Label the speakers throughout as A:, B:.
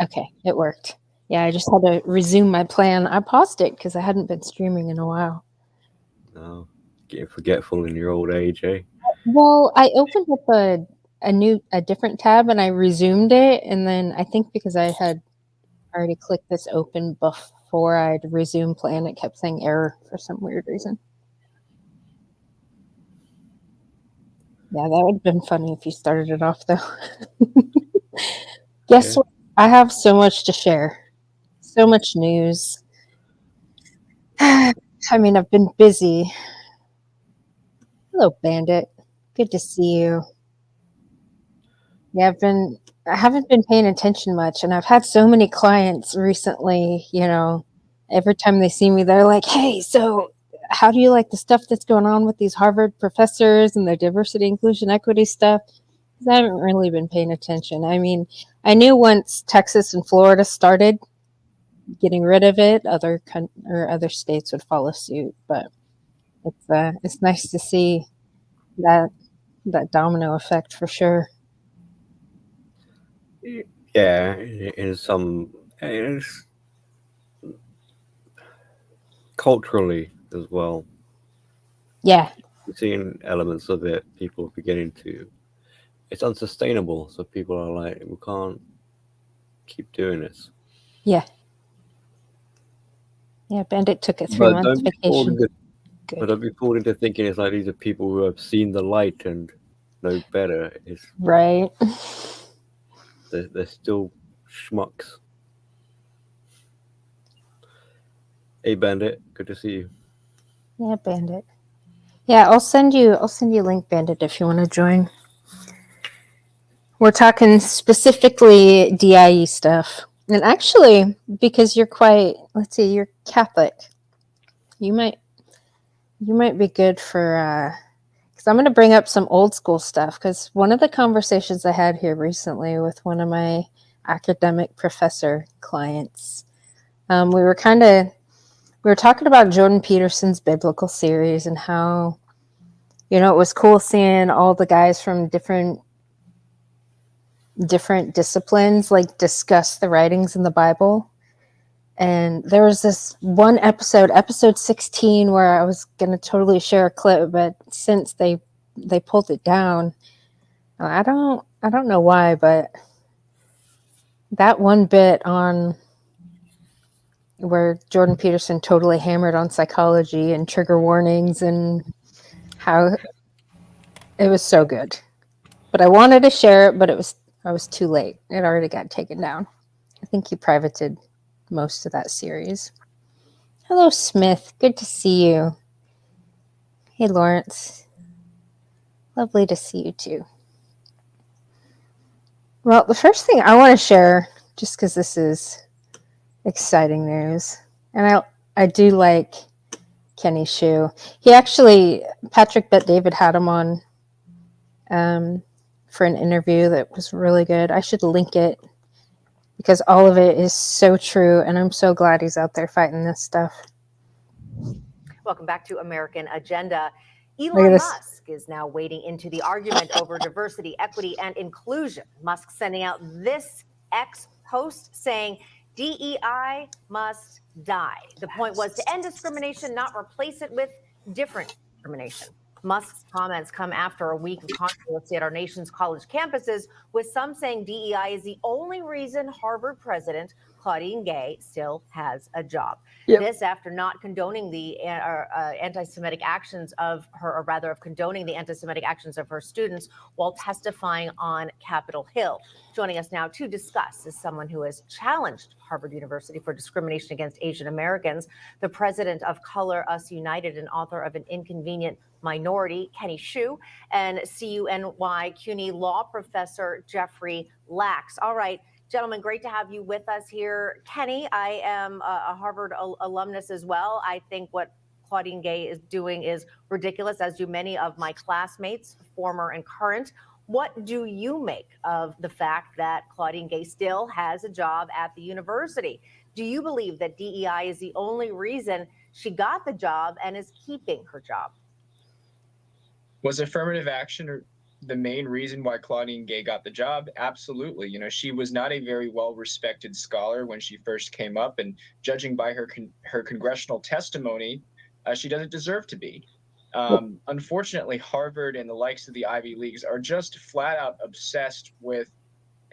A: Okay, it worked. Yeah, I just had to resume my plan. I paused it because I hadn't been streaming in a while.
B: No, getting forgetful in your old age, eh?
A: Well, I opened up a different tab and I resumed it, and then I think because I had already clicked this open before I'd resume plan, it kept saying error for some weird reason. Yeah, that would have been funny if you started it off though. Guess
B: Yeah.
A: what? I have so much to share. So much news. I mean, I've been busy. Hello, Bandit. Good to see you. Yeah, I haven't been paying attention much, and I've had so many clients recently, every time they see me, they're like, "Hey, so how do you like the stuff that's going on with these Harvard professors and their diversity, inclusion, equity stuff?" 'Cause I haven't really been paying attention. I mean, I knew once Texas and Florida started getting rid of it, other states would follow suit, but it's nice to see that that domino effect for sure.
B: Yeah, in some, it's culturally as well.
A: Yeah,
B: You're seeing elements of it. People are beginning to. It's unsustainable, so people are like, we can't keep doing this.
A: yeah, yeah. Bandit took a three
B: But
A: month
B: don't be fooled
A: vacation.
B: into. But
A: Good.
B: don't be fooled into thinking it's like these are people who have seen the light and know better. It's
A: Right.
B: they're still schmucks. Hey, Bandit, good to see you.
A: Yeah, Bandit. Yeah, I'll send you a link, Bandit, if you want to join. We're talking specifically DIE stuff. And actually, because let's see, you're Catholic, you might you might be good for because I'm going to bring up some old school stuff. Because one of the conversations I had here recently with one of my academic professor clients, we were talking about Jordan Peterson's biblical series and how it was cool seeing all the guys from different disciplines like discuss the writings in the Bible. And there was this one episode 16, where I was going to totally share a clip, but since they pulled it down, I don't know why, but that one bit on where Jordan Peterson totally hammered on psychology and trigger warnings and how it was so good. But I wanted to share it, but I was too late. It already got taken down. I think he privated most of that series. Hello, Smith. Good to see you. Hey, Lawrence. Lovely to see you too. Well, the first thing I want to share, just because this is exciting news, and I do like Kenny Shu. Patrick Bet David had him on for an interview that was really good. I should link it because all of it is so true, and I'm so glad he's out there fighting this stuff.
C: Welcome back to American Agenda. Elon Musk is now wading into the argument over diversity, equity, and inclusion. Musk sending out this X post saying DEI must die. The point was to end discrimination, not replace it with different discrimination. Musk's comments come after a week of controversy at our nation's college campuses, with some saying DEI is the only reason Harvard president Claudine Gay still has a job. Yep. This after not condoning the anti-Semitic actions of her, or rather of condoning the anti-Semitic actions of her students while testifying on Capitol Hill. Joining us now to discuss is someone who has challenged Harvard University for discrimination against Asian Americans, the president of Color Us United and author of An Inconvenient Minority, Kenny Shu, and CUNY CUNY law professor Jeffrey Lax. All right, gentlemen, great to have you with us here. Kenny, I am a Harvard alumnus as well. I think what Claudine Gay is doing is ridiculous, as do many of my classmates, former and current. What do you make of the fact that Claudine Gay still has a job at the university? Do you believe that DEI is the only reason she got the job and is keeping her job?
D: Was affirmative action the main reason why Claudine Gay got the job? Absolutely. You know, she was not a very well-respected scholar when she first came up, and judging by her congressional testimony, she doesn't deserve to be. Unfortunately, Harvard and the likes of the Ivy Leagues are just flat out obsessed with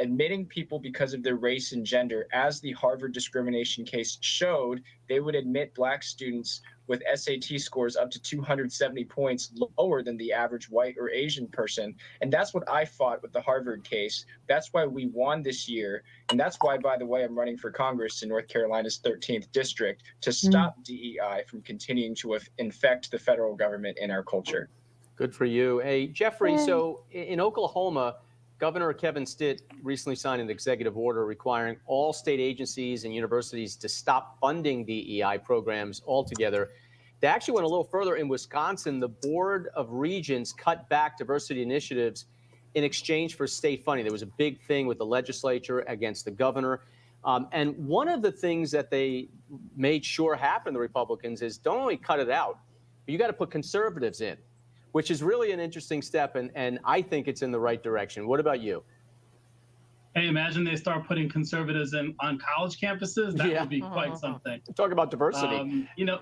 D: admitting people because of their race and gender. As the Harvard discrimination case showed, they would admit Black students with SAT scores up to 270 points lower than the average white or Asian person. And that's what I fought with the Harvard case. That's why we won this year. And that's why, by the way, I'm running for Congress in North Carolina's 13th district to stop DEI from continuing to infect the federal government and our culture.
E: Good for you. Hey, Jeffrey, so in Oklahoma, Governor Kevin Stitt recently signed an executive order requiring all state agencies and universities to stop funding DEI programs altogether. They actually went a little further. In Wisconsin, the Board of Regents cut back diversity initiatives in exchange for state funding. There was a big thing with the legislature against the governor. And one of the things that they made sure happened, the Republicans, is don't only cut it out, but you got to put conservatives in, which is really an interesting step, and I think it's in the right direction. What about you?
F: Hey, imagine they start putting conservatives on college campuses. That would be quite something.
E: Talk about diversity.
F: You know,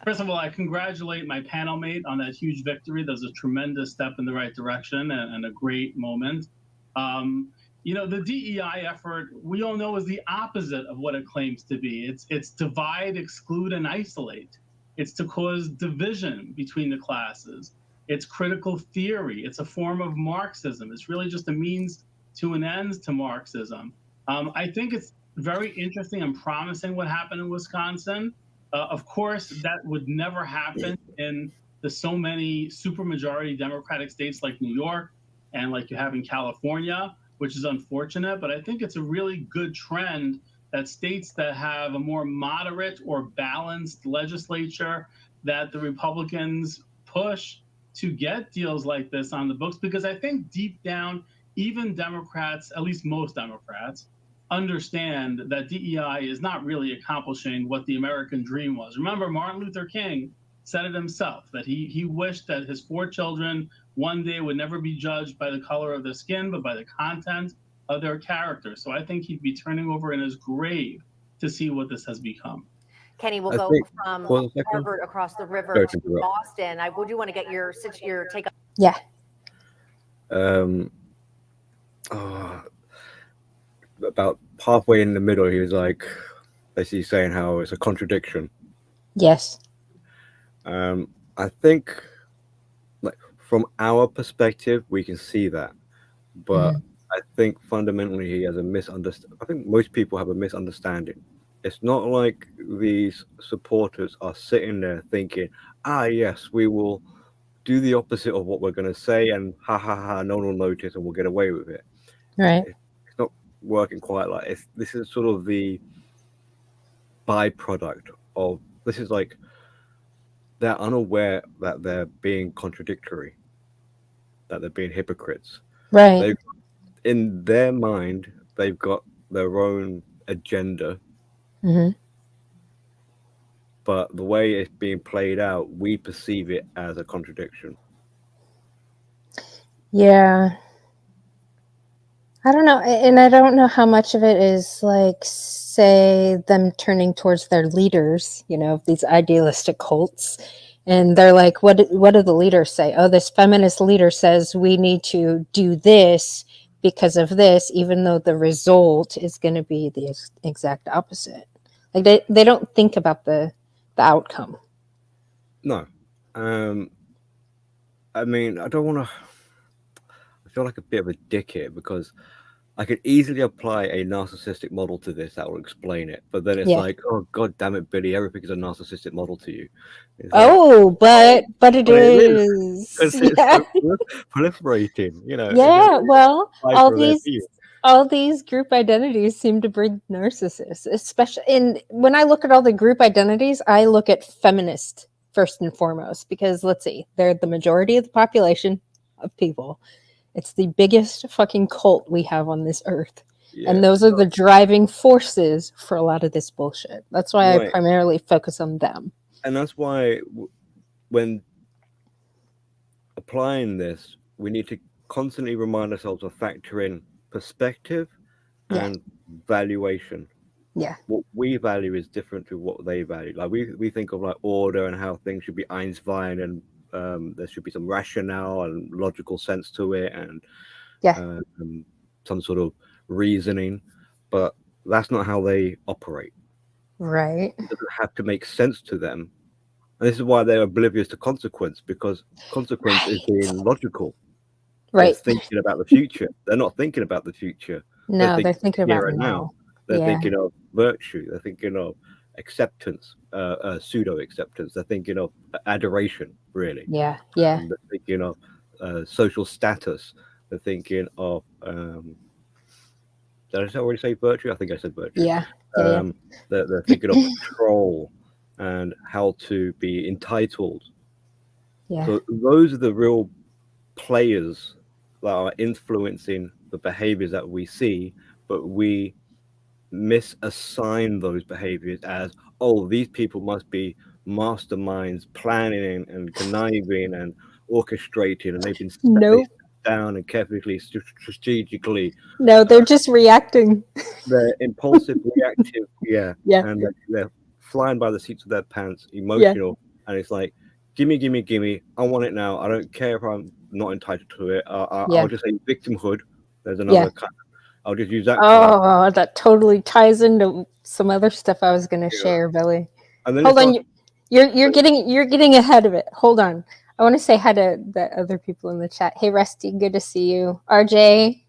F: first of all, I congratulate my panel mate on that huge victory. That was a tremendous step in the right direction and a great moment. You know, the DEI effort, we all know, is the opposite of what it claims to be. It's divide, exclude, and isolate. It's to cause division between the classes. It's critical theory. It's a form of Marxism. It's really just a means to an end to Marxism. I think it's very interesting and promising what happened in Wisconsin. Of course, that would never happen in the so many supermajority Democratic states like New York and like you have in California, which is unfortunate. But I think it's a really good trend that states that have a more moderate or balanced legislature, that the Republicans push to get deals like this on the books, because I think deep down, even Democrats, at least most Democrats, understand that DEI is not really accomplishing what the American dream was. Remember, Martin Luther King said it himself, that he wished that his 4 children one day would never be judged by the color of their skin, but by the content of their character. So I think he'd be turning over in his grave to see what this has become.
C: Kenny, we'll go from Harvard across the river to Boston. I do want to get your take on.
A: Yeah.
B: About halfway in the middle, he was like basically saying how it's a contradiction.
A: Yes.
B: I think, like, from our perspective, we can see that, but I think fundamentally he has a misunderstanding. I think most people have a misunderstanding. It's not like these supporters are sitting there thinking, yes, we will do the opposite of what we're going to say, and ha ha ha, no one will notice and we'll get away with it.
A: Right.
B: It's not working quite like this. This is sort of the byproduct of this. Is like they're unaware that they're being contradictory, that they're being hypocrites.
A: Right.
B: In their mind, they've got their own agenda. But the way it's being played out, we perceive it as a contradiction.
A: Yeah. I don't know. And I don't know how much of it is, like, say, them turning towards their leaders, you know, these idealistic cults. And they're like, what do the leaders say? Oh, this feminist leader says we need to do this because of this, even though the result is going to be the exact opposite. Like, they don't think about the outcome.
B: No. I mean, I don't want to... I feel like a bit of a dick here because I could easily apply a narcissistic model to this that will explain it. But then it's like, oh, God damn it, Billy, everything is a narcissistic model to you. It's
A: but it is.
B: Because it's so proliferating, you know.
A: Yeah, well, all these group identities seem to bring narcissists, especially when I look at all the group identities, I look at feminist first and foremost, because let's see, they're the majority of the population of people. It's the biggest fucking cult we have on this earth. Yeah. And those are the driving forces for a lot of this bullshit. That's why I primarily focus on them.
B: And that's why when applying this, we need to constantly remind ourselves of factor in perspective
A: Yeah.
B: and valuation.
A: Yeah.
B: What we value is different to what they value. Like we think of like order and how things should be Einstein, and there should be some rationale and logical sense to it, and
A: Yeah.
B: some sort of reasoning, but that's not how they operate.
A: Right.
B: It doesn't have to make sense to them, and this is why they're oblivious to consequence, because consequence is being logical. They're
A: Right.
B: thinking about the future. They're not thinking about the future.
A: No, they're thinking
B: here
A: about
B: and
A: now.
B: They're
A: Yeah.
B: thinking of virtue. They're thinking of acceptance, pseudo acceptance. They're thinking of adoration, really.
A: Yeah. Yeah.
B: They're thinking of social status. They're thinking of did I already say virtue? I think I said virtue.
A: Yeah. Yeah.
B: They're thinking of control and how to be entitled.
A: Yeah.
B: So those are the real players that are influencing the behaviors that we see, but we misassign those behaviors as, oh, these people must be masterminds planning and conniving and orchestrating, and they've been
A: Nope.
B: down and carefully, strategically.
A: No, they're just reacting.
B: They're impulsive, reactive, yeah,
A: Yeah.
B: and they're flying by the seats of their pants, emotional, and it's like, gimme, I want it now. I don't care if I'm not entitled to it. I'll just say victimhood. There's another kind. I'll just use that.
A: Oh, that totally ties into some other stuff I was going to share, Billy. Hold on, you're getting ahead of it. Hold on. I want to say hi to the other people in the chat. Hey, Rusty, good to see you. RJ,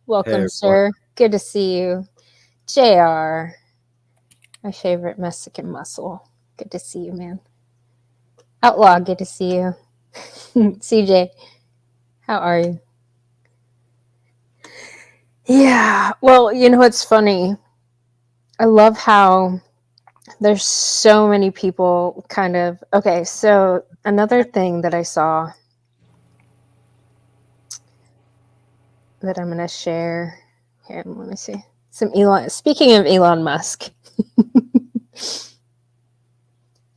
A: welcome, sir. Good to see you. JR, my favorite Mexican muscle. Good to see you, man. Outlaw, good to see you. CJ, how are you? Yeah, well, you know, it's funny. I love how there's so many people kind of, okay, so another thing that I saw that I'm going to share here, let me see. Speaking of Elon Musk,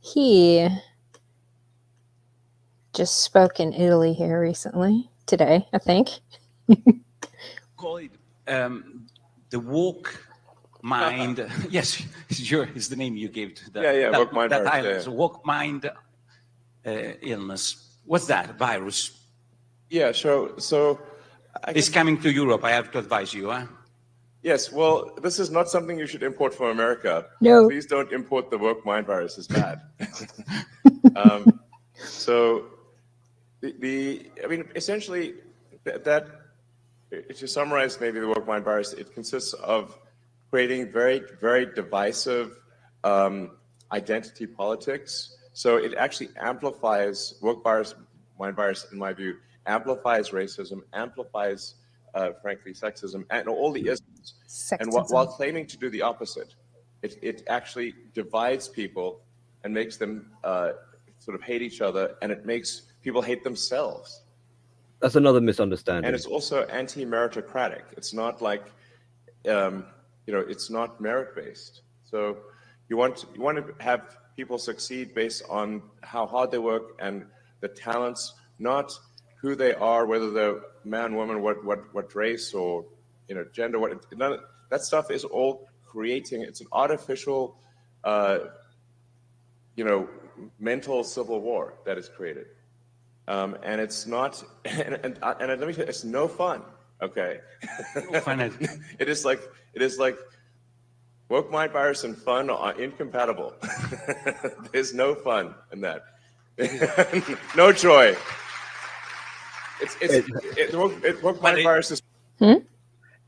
A: he just spoke in Italy here recently, today, I think.
G: Call it the woke mind. Yes, it's the name you gave to that.
H: Woke mind
G: that
H: virus.
G: Woke mind illness. What's that virus?
H: Yeah, so
G: it's coming to Europe. I have to advise you, huh?
H: Yes, well, this is not something you should import from America.
A: No.
H: Please don't import the woke mind virus. It's bad. So I mean, essentially, that to summarize maybe the woke mind virus, it consists of creating very, very divisive identity politics. So it actually amplifies woke mind virus, in my view, amplifies racism, amplifies, frankly, sexism, and all the isms. And while claiming to do the opposite, it actually divides people and makes them sort of hate each other, and it makes people hate themselves.
B: That's another misunderstanding.
H: And it's also anti-meritocratic. It's not like, it's not merit-based. So you want to have people succeed based on how hard they work and the talents, not who they are, whether they're man, woman, what race or gender. That stuff is all creating. It's an artificial, mental civil war that is created. And it's not, and let me tell you, it's no fun. Okay.
G: No fun.
H: It is like woke mind virus and fun are incompatible. There's no fun in that. No joy. Woke mind virus is.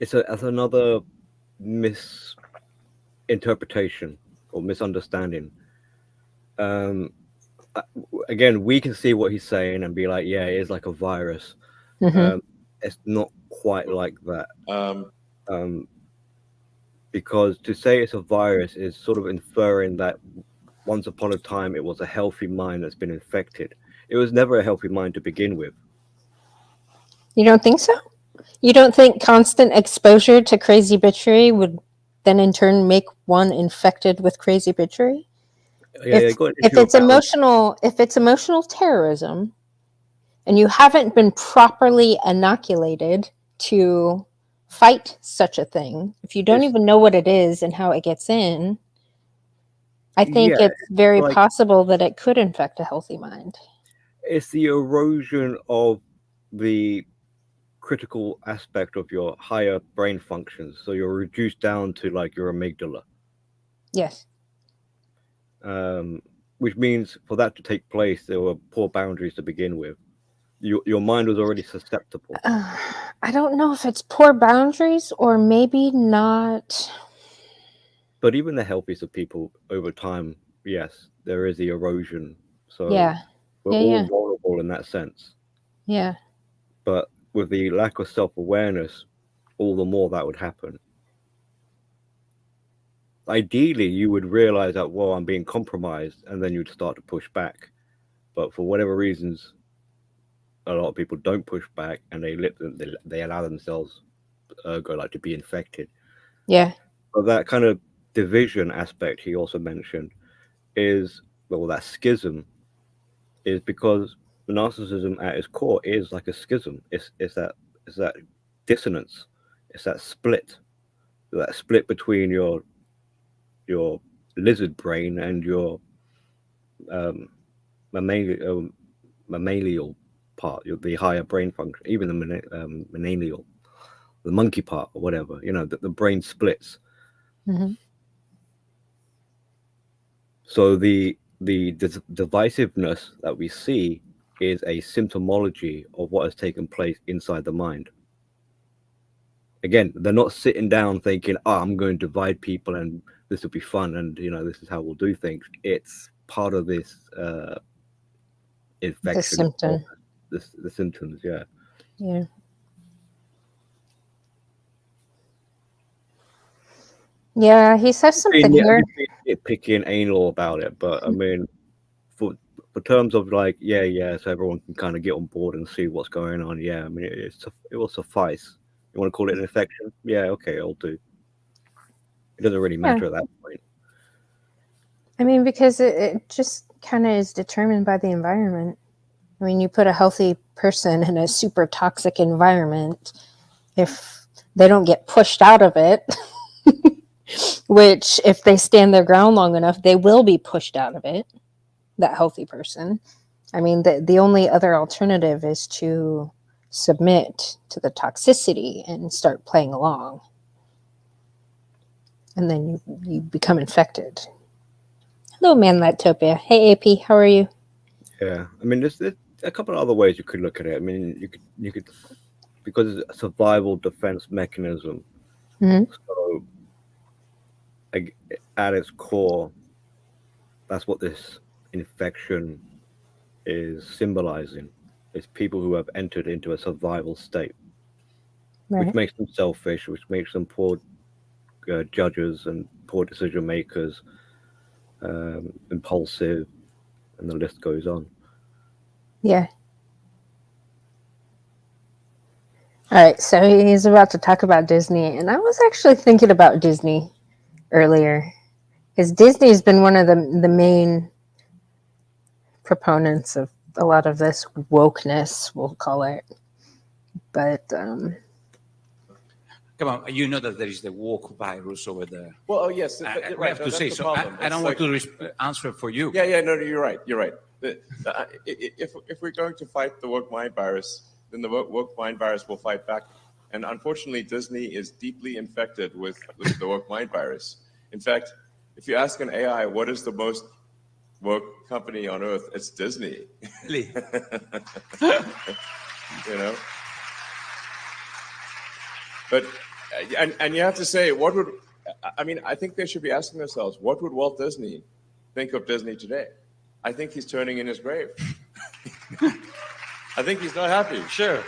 B: It's another misinterpretation or misunderstanding. Again, we can see what he's saying and be like, yeah, it is like a virus. It's not quite like that. Because to say it's a virus is sort of inferring that once upon a time it was a healthy mind that's been infected. It was never a healthy mind to begin with.
A: You don't think so? You don't think constant exposure to crazy bitchery would then in turn make one infected with crazy bitchery?
B: Yeah,
A: if it's emotional terrorism, and you haven't been properly inoculated to fight such a thing, if you don't even know what it is and how it gets in, I think
B: Yeah,
A: it's very
B: like
A: possible that it could infect a healthy mind.
B: it's the erosion of the critical aspect of your higher brain functions. So you're reduced down to like your amygdala,
A: Yes.
B: which means for that to take place, there were poor boundaries to begin with. Your mind was already susceptible.
A: I don't know if it's poor boundaries or maybe not.
B: But even the healthiest of people over time, yes, there is the erosion. So
A: Yeah.
B: we're all vulnerable in that sense.
A: Yeah.
B: But with the lack of self-awareness, all the more that would happen. Ideally, you would realize that, well, I'm being compromised, and then you'd start to push back. But for whatever reasons, a lot of people don't push back, and they allow themselves to be infected.
A: Yeah.
B: But that kind of division aspect he also mentioned is, well, that schism is because narcissism at its core is like a schism. It's that dissonance. It's that split between your lizard brain and your mammalian part, the higher brain function, even the mammalian, the monkey part or whatever. The brain splits.
A: Mm-hmm.
B: So the divisiveness that we see is a symptomology of what has taken place inside the mind. Again, they're not sitting down thinking, "Oh, I'm going to divide people and this will be fun and this is how we'll do things." It's part of this infection.
A: The symptom.
B: The symptoms, yeah.
A: Yeah. Yeah, he says something here.
B: Nitpicky and anal about it, but I mean, for terms of like, so everyone can kind of get on board and see what's going on. Yeah, I mean, it will suffice. You want to call it an infection? Yeah, okay, I'll do. It doesn't really matter at that point.
A: I mean, because it just kind of is determined by the environment. I mean, you put a healthy person in a super toxic environment, if they don't get pushed out of it, which if they stand their ground long enough, they will be pushed out of it, that healthy person. I mean, the only other alternative is to submit to the toxicity and start playing along. And then you become infected. Hello, Man Latopia. Hey, AP, how are you?
B: Yeah, I mean, there's a couple of other ways you could look at it. I mean, you could because it's a survival defense mechanism.
A: Mm-hmm.
B: So at its core, that's what this infection is symbolizing. It's people who have entered into a survival state,
A: Right.
B: which makes them selfish, which makes them poor judges and poor decision makers, impulsive, and the list goes on.
A: Yeah. All right, so he's about to talk about Disney, and I was actually thinking about Disney earlier, because Disney's been one of the main proponents of a lot of this wokeness, we'll call it. But
G: come on, you know that there is the woke virus over there.
H: Well, yes,
G: I
H: right,
G: have to say so. I don't want to answer for you.
H: Yeah, no, you're right. If we're going to fight the woke mind virus, then the woke mind virus will fight back. And unfortunately, Disney is deeply infected with the woke mind virus. In fact, if you ask an AI, what is the most woke company on earth, it's Disney.
G: Really?
H: But, and you have to say, I think they should be asking themselves, what would Walt Disney think of Disney today? I think he's turning in his grave. I think he's not happy.
G: Sure.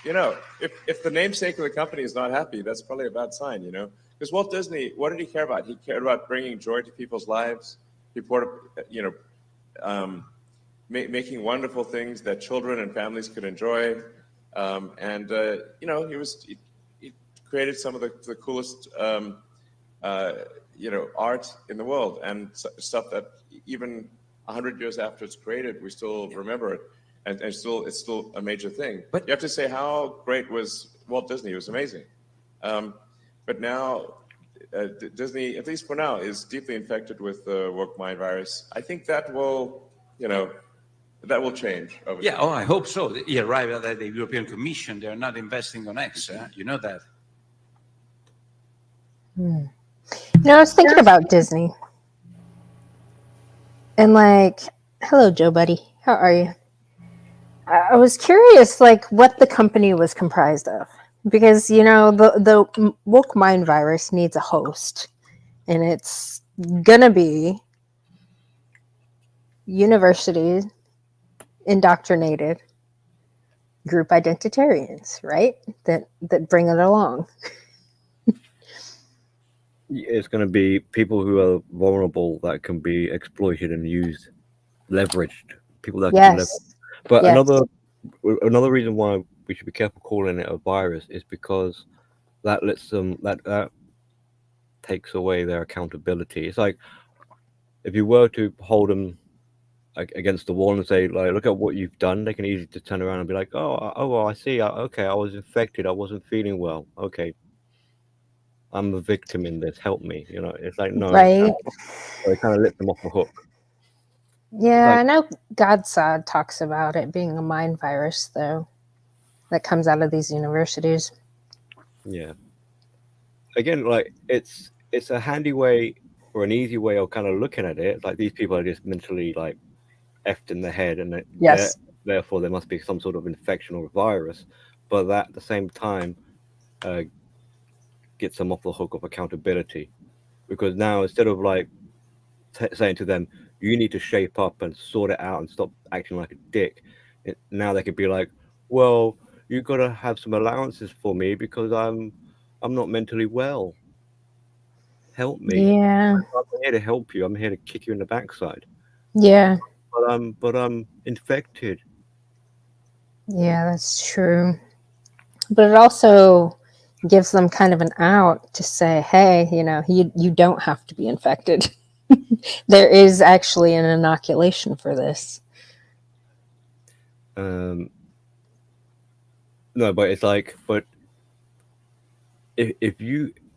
H: If the namesake of the company is not happy, that's probably a bad sign, Because Walt Disney, what did he care about? He cared about bringing joy to people's lives. He making wonderful things that children and families could enjoy. He created some of the coolest, art in the world, and stuff that even 100 years after it's created, we still remember it. and it's still a major thing. But you have to say, how great was Walt Disney? It was amazing. But now Disney, at least for now, is deeply infected with the woke mind virus. I think that will, that will change.
G: Yeah, oh, I hope so. Yeah, right. The European Commission, they're not investing on X. You know that.
A: I was thinking about Disney. And hello, Joe buddy. How are you? I was curious, what the company was comprised of. Because, the woke mind virus needs a host. And it's going to be universities indoctrinated group identitarians, right? That bring it along.
B: It's going to be people who are vulnerable that can be exploited and used, leveraged. People that can be leveraged. But another reason why we should be careful calling it a virus is because that lets them that takes away their accountability. It's like if you were to hold them against the wall and say, look at what you've done, they can easily just turn around and be like, oh, well, I see. Okay, I was infected. I wasn't feeling well. Okay, I'm a victim in this. Help me. It's like, no.
A: Right.
B: It kind of lets them off the hook.
A: Yeah, I know Godsod talks about it being a mind virus, though, that comes out of these universities.
B: Yeah. Again, it's a handy way or an easy way of kind of looking at it. Like these people are just mentally effed in the head, and therefore there must be some sort of infection or virus. But that at the same time gets them off the hook of accountability, because now instead of saying to them, you need to shape up and sort it out and stop acting like a dick, now they could be like, well, you got to have some allowances for me because I'm not mentally well. Help me.
A: Yeah.
B: I'm here to help you. I'm here to kick you in the backside.
A: Yeah.
B: But I'm infected.
A: Yeah, that's true. But it also gives them kind of an out to say, hey, you don't have to be infected. There is actually an inoculation for this.
B: No, but it's but if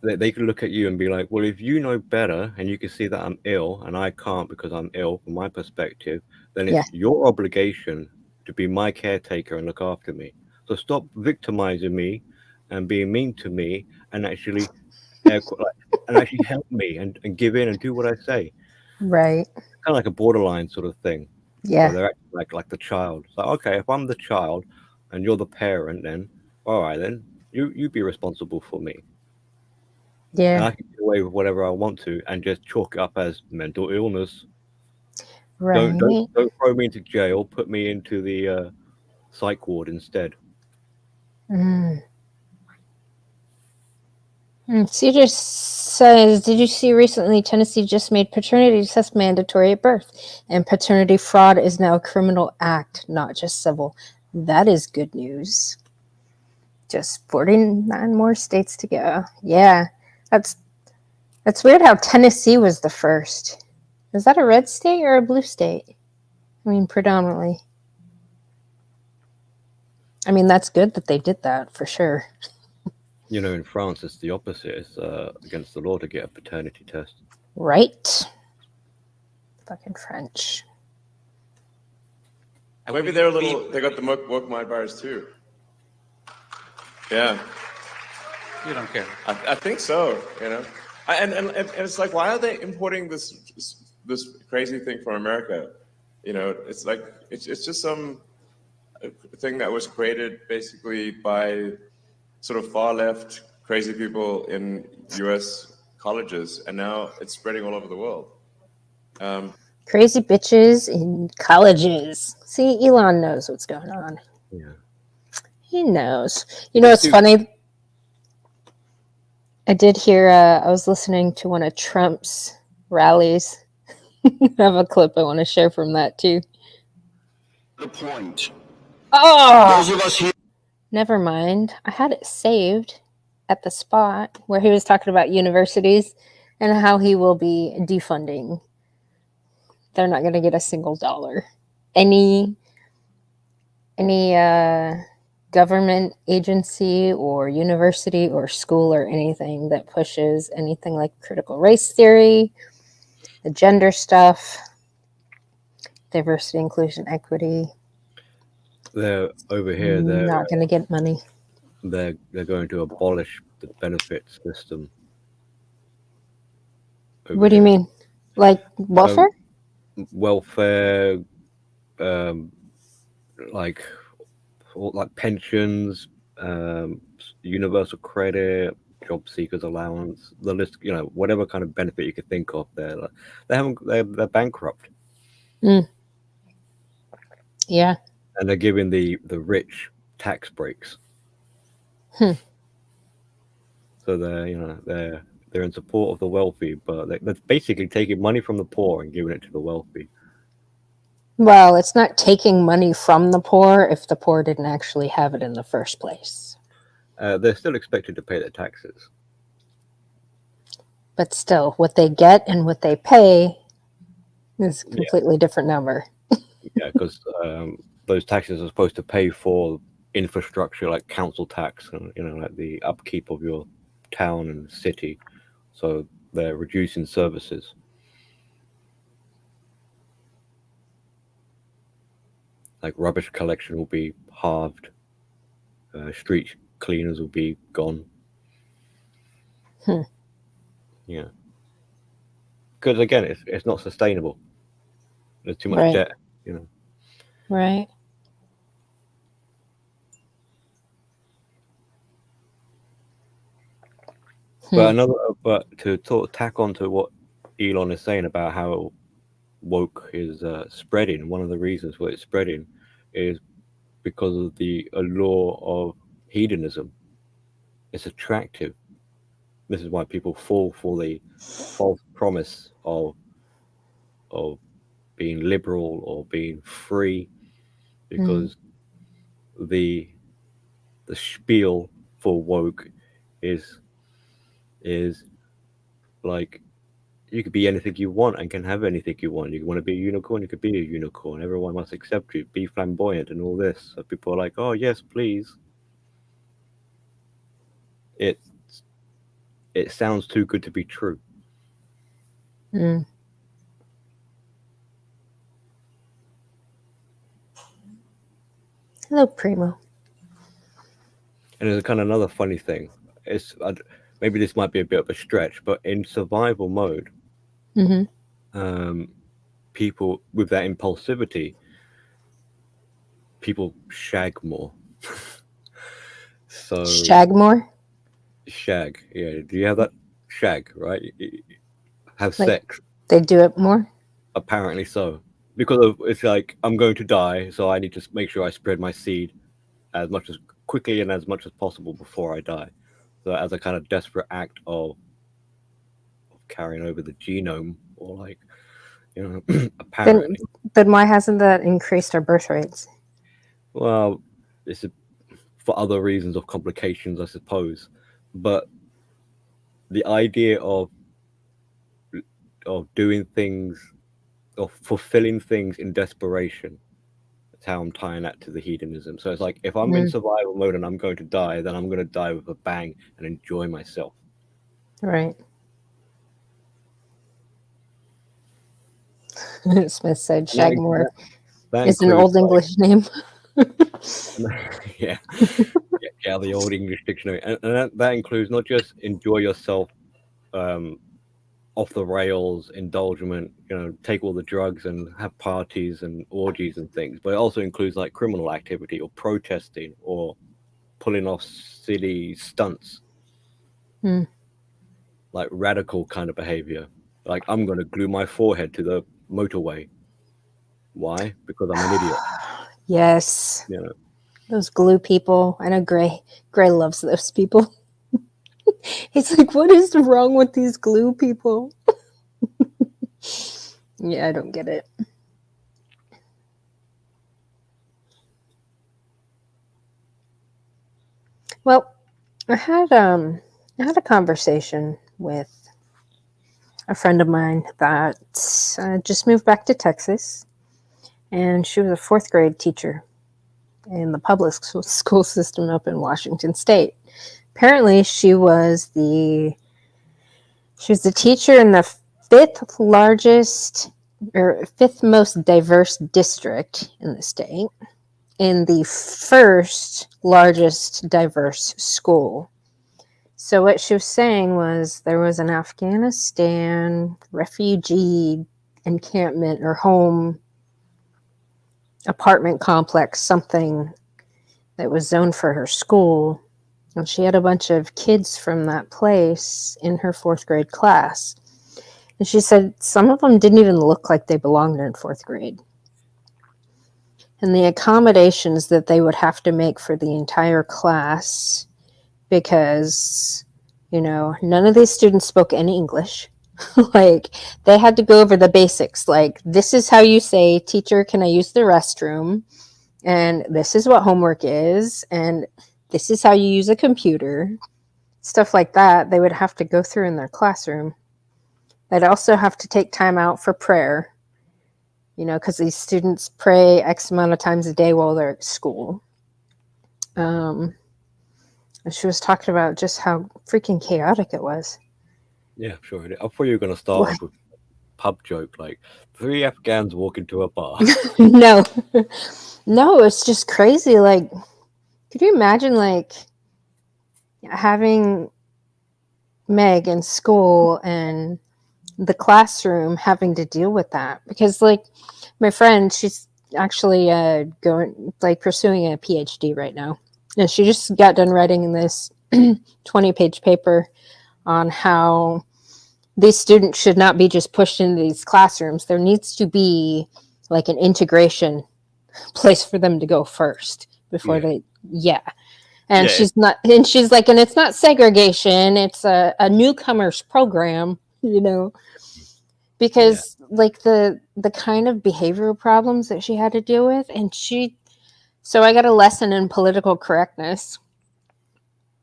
B: they could look at you and be like, well, if you know better and you can see that I'm ill and I can't because I'm ill from my perspective, then it's your obligation to be my caretaker and look after me. So stop victimizing me and being mean to me and actually help me and give in and do what I say.
A: Right.
B: Kind of like a borderline sort of thing.
A: Yeah.
B: Where they're acting like the child. So okay, if I'm the child and you're the parent, then all right, then you be responsible for me.
A: Yeah.
B: And I can get away with whatever I want to and just chalk it up as mental illness.
A: Right.
B: Don't throw me into jail. Put me into the psych ward instead.
A: Cedar says, did you see recently Tennessee just made paternity test mandatory at birth, and paternity fraud is now a criminal act, not just civil. That is good news. Just 49 more states to go. Yeah, that's weird how Tennessee was the first. Is that a red state or a blue state? I mean, predominantly. I mean, that's good that they did that, for sure.
B: In France, it's the opposite. It's against the law to get a paternity test.
A: Right. Fucking French.
H: Maybe they got the woke mind virus too. Yeah.
G: You don't care.
H: I think so, And it's like, why are they importing this crazy thing from America? It's like, it's just some thing that was created basically by sort of far left crazy people in US colleges, and now it's spreading all over the world.
A: Crazy bitches in colleges. See, Elon knows what's going on.
B: Yeah.
A: He knows. It's funny. I did hear, I was listening to one of Trump's rallies. I have a clip I want to share from that too.
I: The point.
A: Oh!
I: Those of us here.
A: Never mind. I had it saved at the spot where he was talking about universities and how he will be defunding. They're not going to get a single dollar. Any any government agency or university or school or anything that pushes anything like critical race theory, the gender stuff, diversity, inclusion, equity.
B: They're over here. They're
A: not going to get money.
B: They're going to abolish the benefits system.
A: What do you mean? Like welfare?
B: Welfare, like pensions, universal credit, job seekers allowance, the list, whatever kind of benefit you could think of. They're bankrupt.
A: Yeah.
B: And they're giving the rich tax breaks. So they're in support of the wealthy, but they're basically taking money from the poor and giving it to the wealthy.
A: Well, it's not taking money from the poor if the poor didn't actually have it in the first place.
B: They're still expected to pay their taxes.
A: But still, what they get and what they pay is a completely different number.
B: Yeah, because those taxes are supposed to pay for infrastructure like council tax and like the upkeep of your town and city. So they're reducing services. Like rubbish collection will be halved. Street cleaners will be gone. Yeah. Because again, it's not sustainable. There's too much debt,
A: Right.
B: But to tack on to what Elon is saying about how woke is spreading, one of the reasons why it's spreading is because of the allure of hedonism. It's attractive. This is why people fall for the false promise of being liberal or being free, because the spiel for woke is like, you could be anything you want and can have anything you want. You want to be a unicorn, you could be a unicorn. Everyone must accept you. Be flamboyant and all this. So people are like, oh yes, please. It sounds too good to be true.
A: Hello, Primo.
B: And there's kind of another funny thing. Maybe this might be a bit of a stretch, but in survival mode, people with that impulsivity, people shag more. So
A: shag more?
B: Shag, yeah. Do you have that? Shag, right? Have
A: Like,
B: sex.
A: They do it more?
B: Apparently so. Because it's like, I'm going to die, so I need to make sure I spread my seed as quickly and as much as possible before I die. So as a kind of desperate act of carrying over the genome, or like, apparently.
A: Then why hasn't that increased our birth rates?
B: Well, it's for other reasons of complications, I suppose. But the idea of doing things, of fulfilling things in desperation, that's how I'm tying that to the hedonism. So it's like, if I'm in survival mode and I'm going to die, then I'm going to die with a bang and enjoy myself.
A: Right. Smith said Shagmore is an old English name.
B: Yeah, the old English dictionary, and that includes not just enjoy yourself, off the rails, indulgement, take all the drugs and have parties and orgies and things, but it also includes like criminal activity or protesting or pulling off silly stunts, like radical kind of behavior. Like, I'm going to glue my forehead to the motorway. Why? Because I'm an idiot.
A: Yes. Those glue people. I know Gray loves those people. He's like, what is wrong with these glue people? Yeah, I don't get it. Well, I had a conversation with a friend of mine that just moved back to Texas, and she was a 4th grade teacher. in the public school system up in Washington State. Apparently, she was the teacher in the fifth most diverse district in the state, in the first largest diverse school. So what she was saying was there was an Afghanistan refugee encampment or home apartment complex, something that was zoned for her school. And she had a bunch of kids from that place in her fourth grade class. And she said some of them didn't even look like they belonged in fourth grade. And the accommodations that they would have to make for the entire class, because, you know, none of these students spoke any English. Like, they had to go over the basics. Like, this is how you say, teacher, can I use the restroom? And this is what homework is. And this is how you use a computer. Stuff like that they would have to go through in their classroom. They'd also have to take time out for prayer, you know, because these students pray X amount of times a day while they're at school. And she was talking about just how freaking chaotic it was.
B: Yeah, sure. I thought you were going to start off with a pub joke, like 3 Afghans walk into a bar.
A: No, it's just crazy. Like, could you imagine, like, having Meg in school and the classroom having to deal with that? Because, like, my friend, she's actually pursuing a PhD right now. And she just got done writing this 20-page paper on how these students should not be just pushed into these classrooms. There needs to be like an integration place for them to go first before and she's not, and she's like, and it's not segregation, it's a newcomers program, you know, because like the kind of behavioral problems that she had to deal with. And so I got a lesson in political correctness.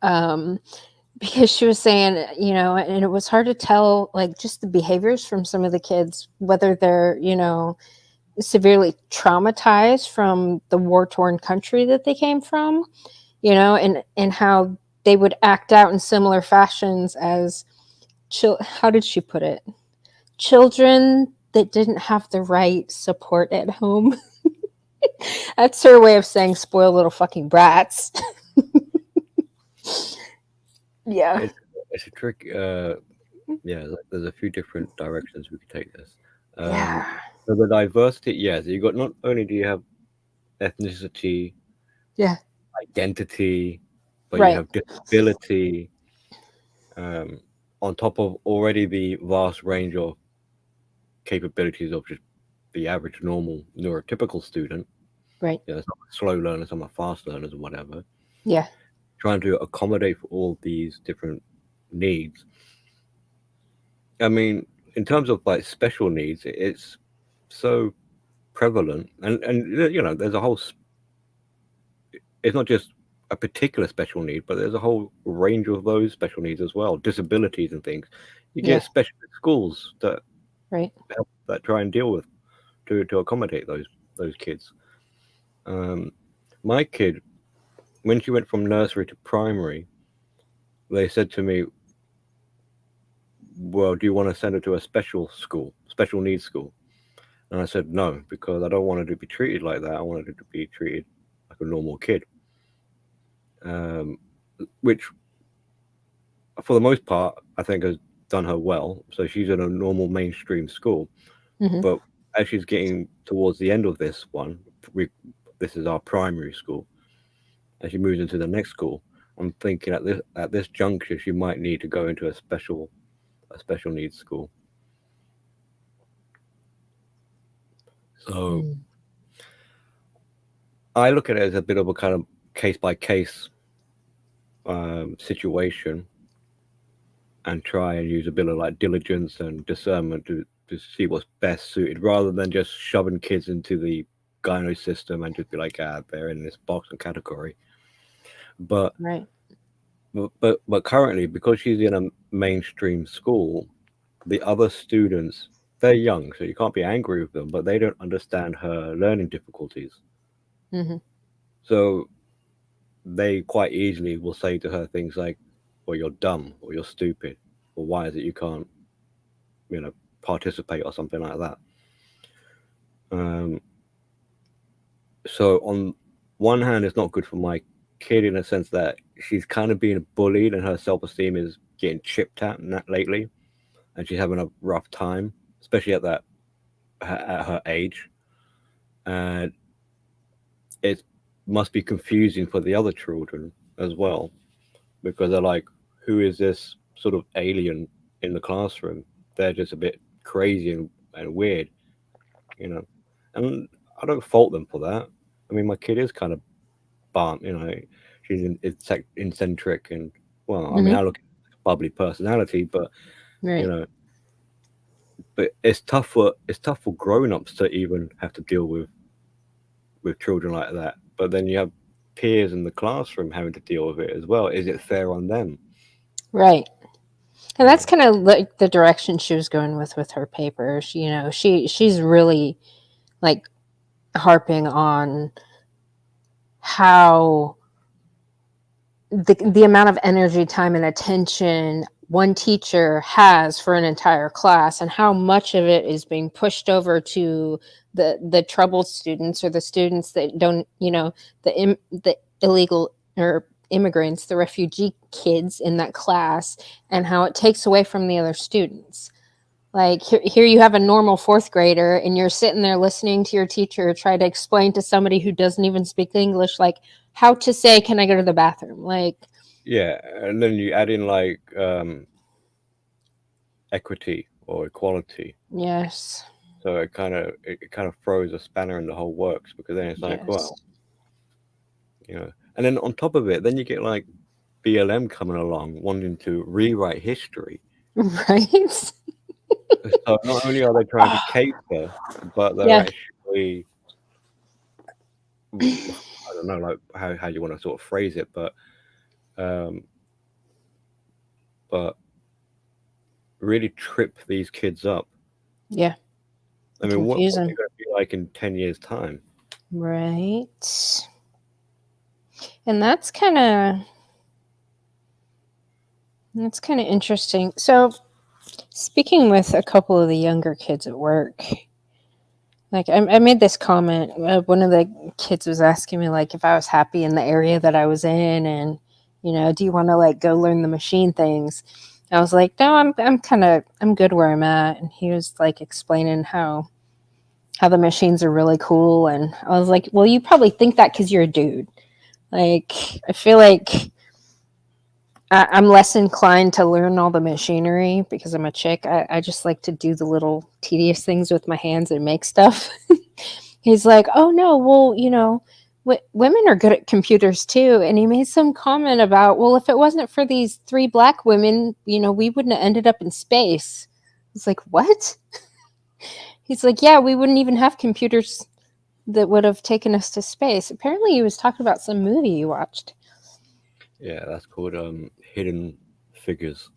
A: Because she was saying, you know, and it was hard to tell, like, just the behaviors from some of the kids, whether they're, you know, severely traumatized from the war-torn country that they came from, you know, and how they would act out in similar fashions as, how did she put it? Children that didn't have the right support at home. That's her way of saying spoiled little fucking brats. Yeah.
B: It's a trick. There's a few different directions we could take this. So the diversity, so you got, not only do you have ethnicity, identity, but you have disability, on top of already the vast range of capabilities of just the average normal neurotypical student.
A: Right.
B: You know, some are slow learners, some are fast learners, or whatever.
A: Yeah.
B: Trying to accommodate for all these different needs. I mean, in terms of like special needs, it's so prevalent, and you know, there's a whole. It's not just a particular special need, but there's a whole range of those special needs as well, disabilities and things. You get special schools that help, that try and deal with to accommodate those kids. My kid, when she went from nursery to primary, they said to me, well, do you want to send her to a special needs school? And I said, no, because I don't want her to be treated like that. I want her to be treated like a normal kid. Which, for the most part, I think has done her well. So she's in a normal mainstream school. But as she's getting towards the end of this one, this is our primary school. As she moves into the next school, I'm thinking at this juncture, she might need to go into a special needs school. So I look at it as a bit of a kind of case by case situation, and try and use a bit of like diligence and discernment to see what's best suited, rather than just shoving kids into the gyno system and just be like, they're in this box and category. But but currently, because she's in a mainstream school, the other students, they're young, so you can't be angry with them, but they don't understand her learning difficulties. So they quite easily will say to her things like, well, you're dumb, or you're stupid, or why is it you can't, participate, or something like that. So on one hand, it's not good for my kid in a sense that she's kind of being bullied and her self-esteem is getting chipped at lately, and she's having a rough time, especially at her age. And it must be confusing for the other children as well, because they're like, who is this sort of alien in the classroom? They're just a bit crazy and weird, and I don't fault them for that. I mean, my kid is kind of she's eccentric, and well, I mean, I look at a bubbly personality, but
A: Right.
B: But it's tough for grown-ups to even have to deal with children like that. But then you have peers in the classroom having to deal with it as well. Is it fair on them?
A: Right. And that's kind of like the direction she was going with her papers. She's really like harping on how the amount of energy, time, and attention one teacher has for an entire class, and how much of it is being pushed over to the troubled students, or the students that don't, the illegal or immigrants, the refugee kids in that class, and how it takes away from the other students. Like here you have a normal fourth grader, and you're sitting there listening to your teacher try to explain to somebody who doesn't even speak English, like how to say, "Can I go to the bathroom?" Like,
B: yeah, and then you add in like equity or equality.
A: Yes.
B: So it kind of throws a spanner in the whole works, because then it's like,
A: Yes.
B: well, and then on top of it, then you get like BLM coming along wanting to rewrite history.
A: Right.
B: So not only are they trying to cater, but they're actually, I don't know, like how you want to sort of phrase it, but really trip these kids up.
A: Yeah.
B: I mean, what are they going to be like in 10 years' time?
A: Right. And that's kind of interesting. So, speaking with a couple of the younger kids at work, like I made this comment. One of the kids was asking me like if I was happy in the area that I was in, and do you want to like go learn the machine things? I was like, no, I'm good where I'm at. And he was like explaining how the machines are really cool, and I was like, well, you probably think that because you're a dude. Like, I feel like I'm less inclined to learn all the machinery because I'm a chick. I just like to do the little tedious things with my hands and make stuff. He's like, oh no, well, women are good at computers too. And he made some comment about, well, if it wasn't for these 3 black women, we wouldn't have ended up in space. I was like, what? He's like, yeah, we wouldn't even have computers that would have taken us to space. Apparently he was talking about some movie you watched.
B: Yeah, that's called Hidden Figures.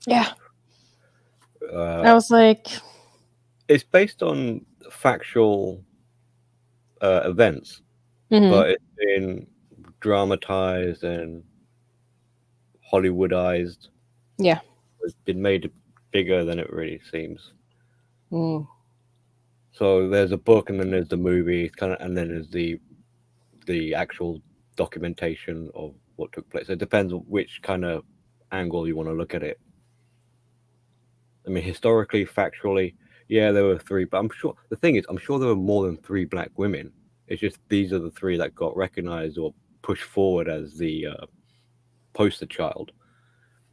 A: Yeah. I was like,
B: it's based on factual events, but it's been dramatized and Hollywoodized.
A: Yeah.
B: It's been made bigger than it really seems. So there's a book, and then there's the movie, and then there's the actual documentation of what took place. It depends on which kind of angle you want to look at it. I mean, historically, factually, yeah, there were 3, but I'm sure there were more than 3 black women. It's just these are the 3 that got recognized or pushed forward as the poster child.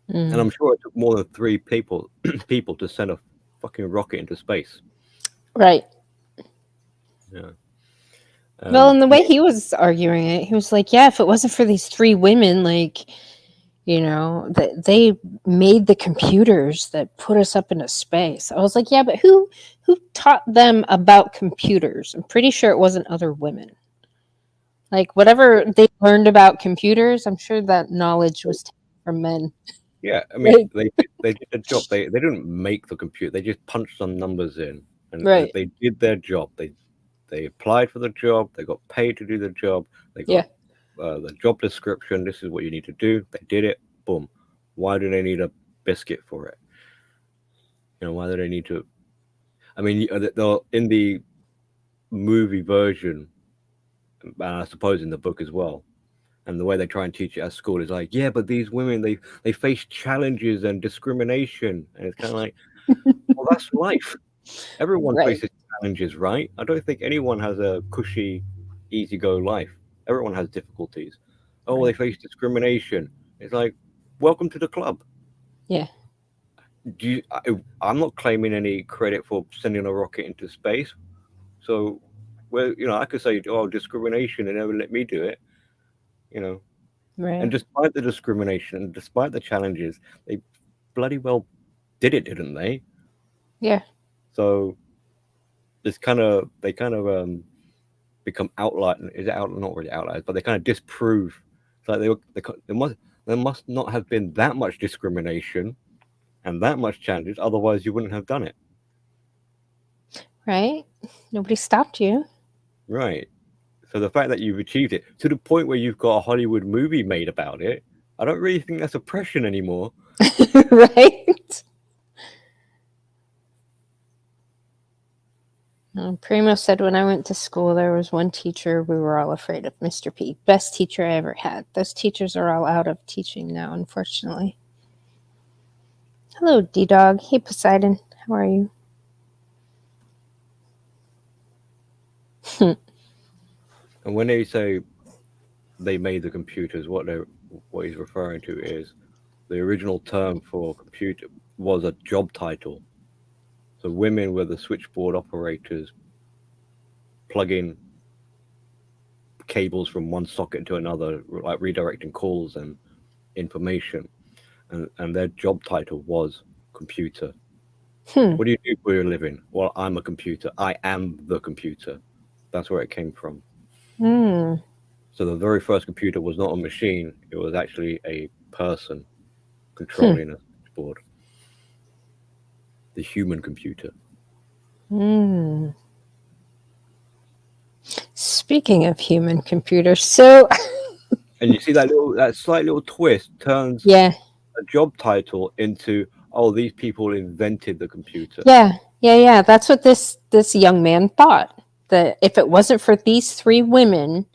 B: And I'm sure it took more than 3 people to send a fucking rocket into space.
A: Right.
B: Yeah.
A: Well, and the way he was arguing it, he was like, yeah, if it wasn't for these 3 women, like, that they made the computers that put us up into space. I was like, yeah, but who taught them about computers? I'm pretty sure it wasn't other women. Like, whatever they learned about computers, I'm sure that knowledge was taken from men.
B: Yeah, I mean, they did their job. They didn't make the computer. They just punched some numbers in, and they did their job. They they applied for the job, they got paid to do the job, they got the job description. This is what you need to do. They did it. Boom. Why do they need a biscuit for it? Why do they need to? I mean, they'll in the movie version, and I suppose in the book as well. And the way they try and teach it at school is like, yeah, but these women, they face challenges and discrimination. And it's kind of like, well, that's life. Everyone faces challenges, right? I don't think anyone has a cushy, easy-go life. Everyone has difficulties. Oh, they face discrimination. It's like, welcome to the club.
A: Yeah.
B: I'm not claiming any credit for sending a rocket into space. So, well, I could say, oh, discrimination, and never let me do it.
A: Right.
B: And despite the discrimination, despite the challenges, they bloody well did it, didn't they?
A: Yeah.
B: So they kind of become outliers. Is it not really outliers, but they kind of disprove. It's like there must not have been that much discrimination and that much challenges, otherwise you wouldn't have done it.
A: Right. Nobody stopped you.
B: Right. So the fact that you've achieved it to the point where you've got a Hollywood movie made about it, I don't really think that's oppression anymore.
A: Right. Primo said, when I went to school, there was one teacher we were all afraid of, Mr. P. Best teacher I ever had. Those teachers are all out of teaching now, unfortunately. Hello, D-Dog. Hey, Poseidon. How are you?
B: And when they say they made the computers, what he's referring to is the original term for computer was a job title. So women were the switchboard operators, plugging cables from one socket to another, like redirecting calls and information. And their job title was computer. What do you do for your living? Well, I'm a computer. I am the computer. That's where it came from. So the very first computer was not a machine. It was actually a person controlling a switchboard. The human computer.
A: Speaking of human computers, so
B: and you see that slight little twist turns a job title into, oh, these people invented the computer.
A: Yeah. That's what this young man thought. That if it wasn't for these three women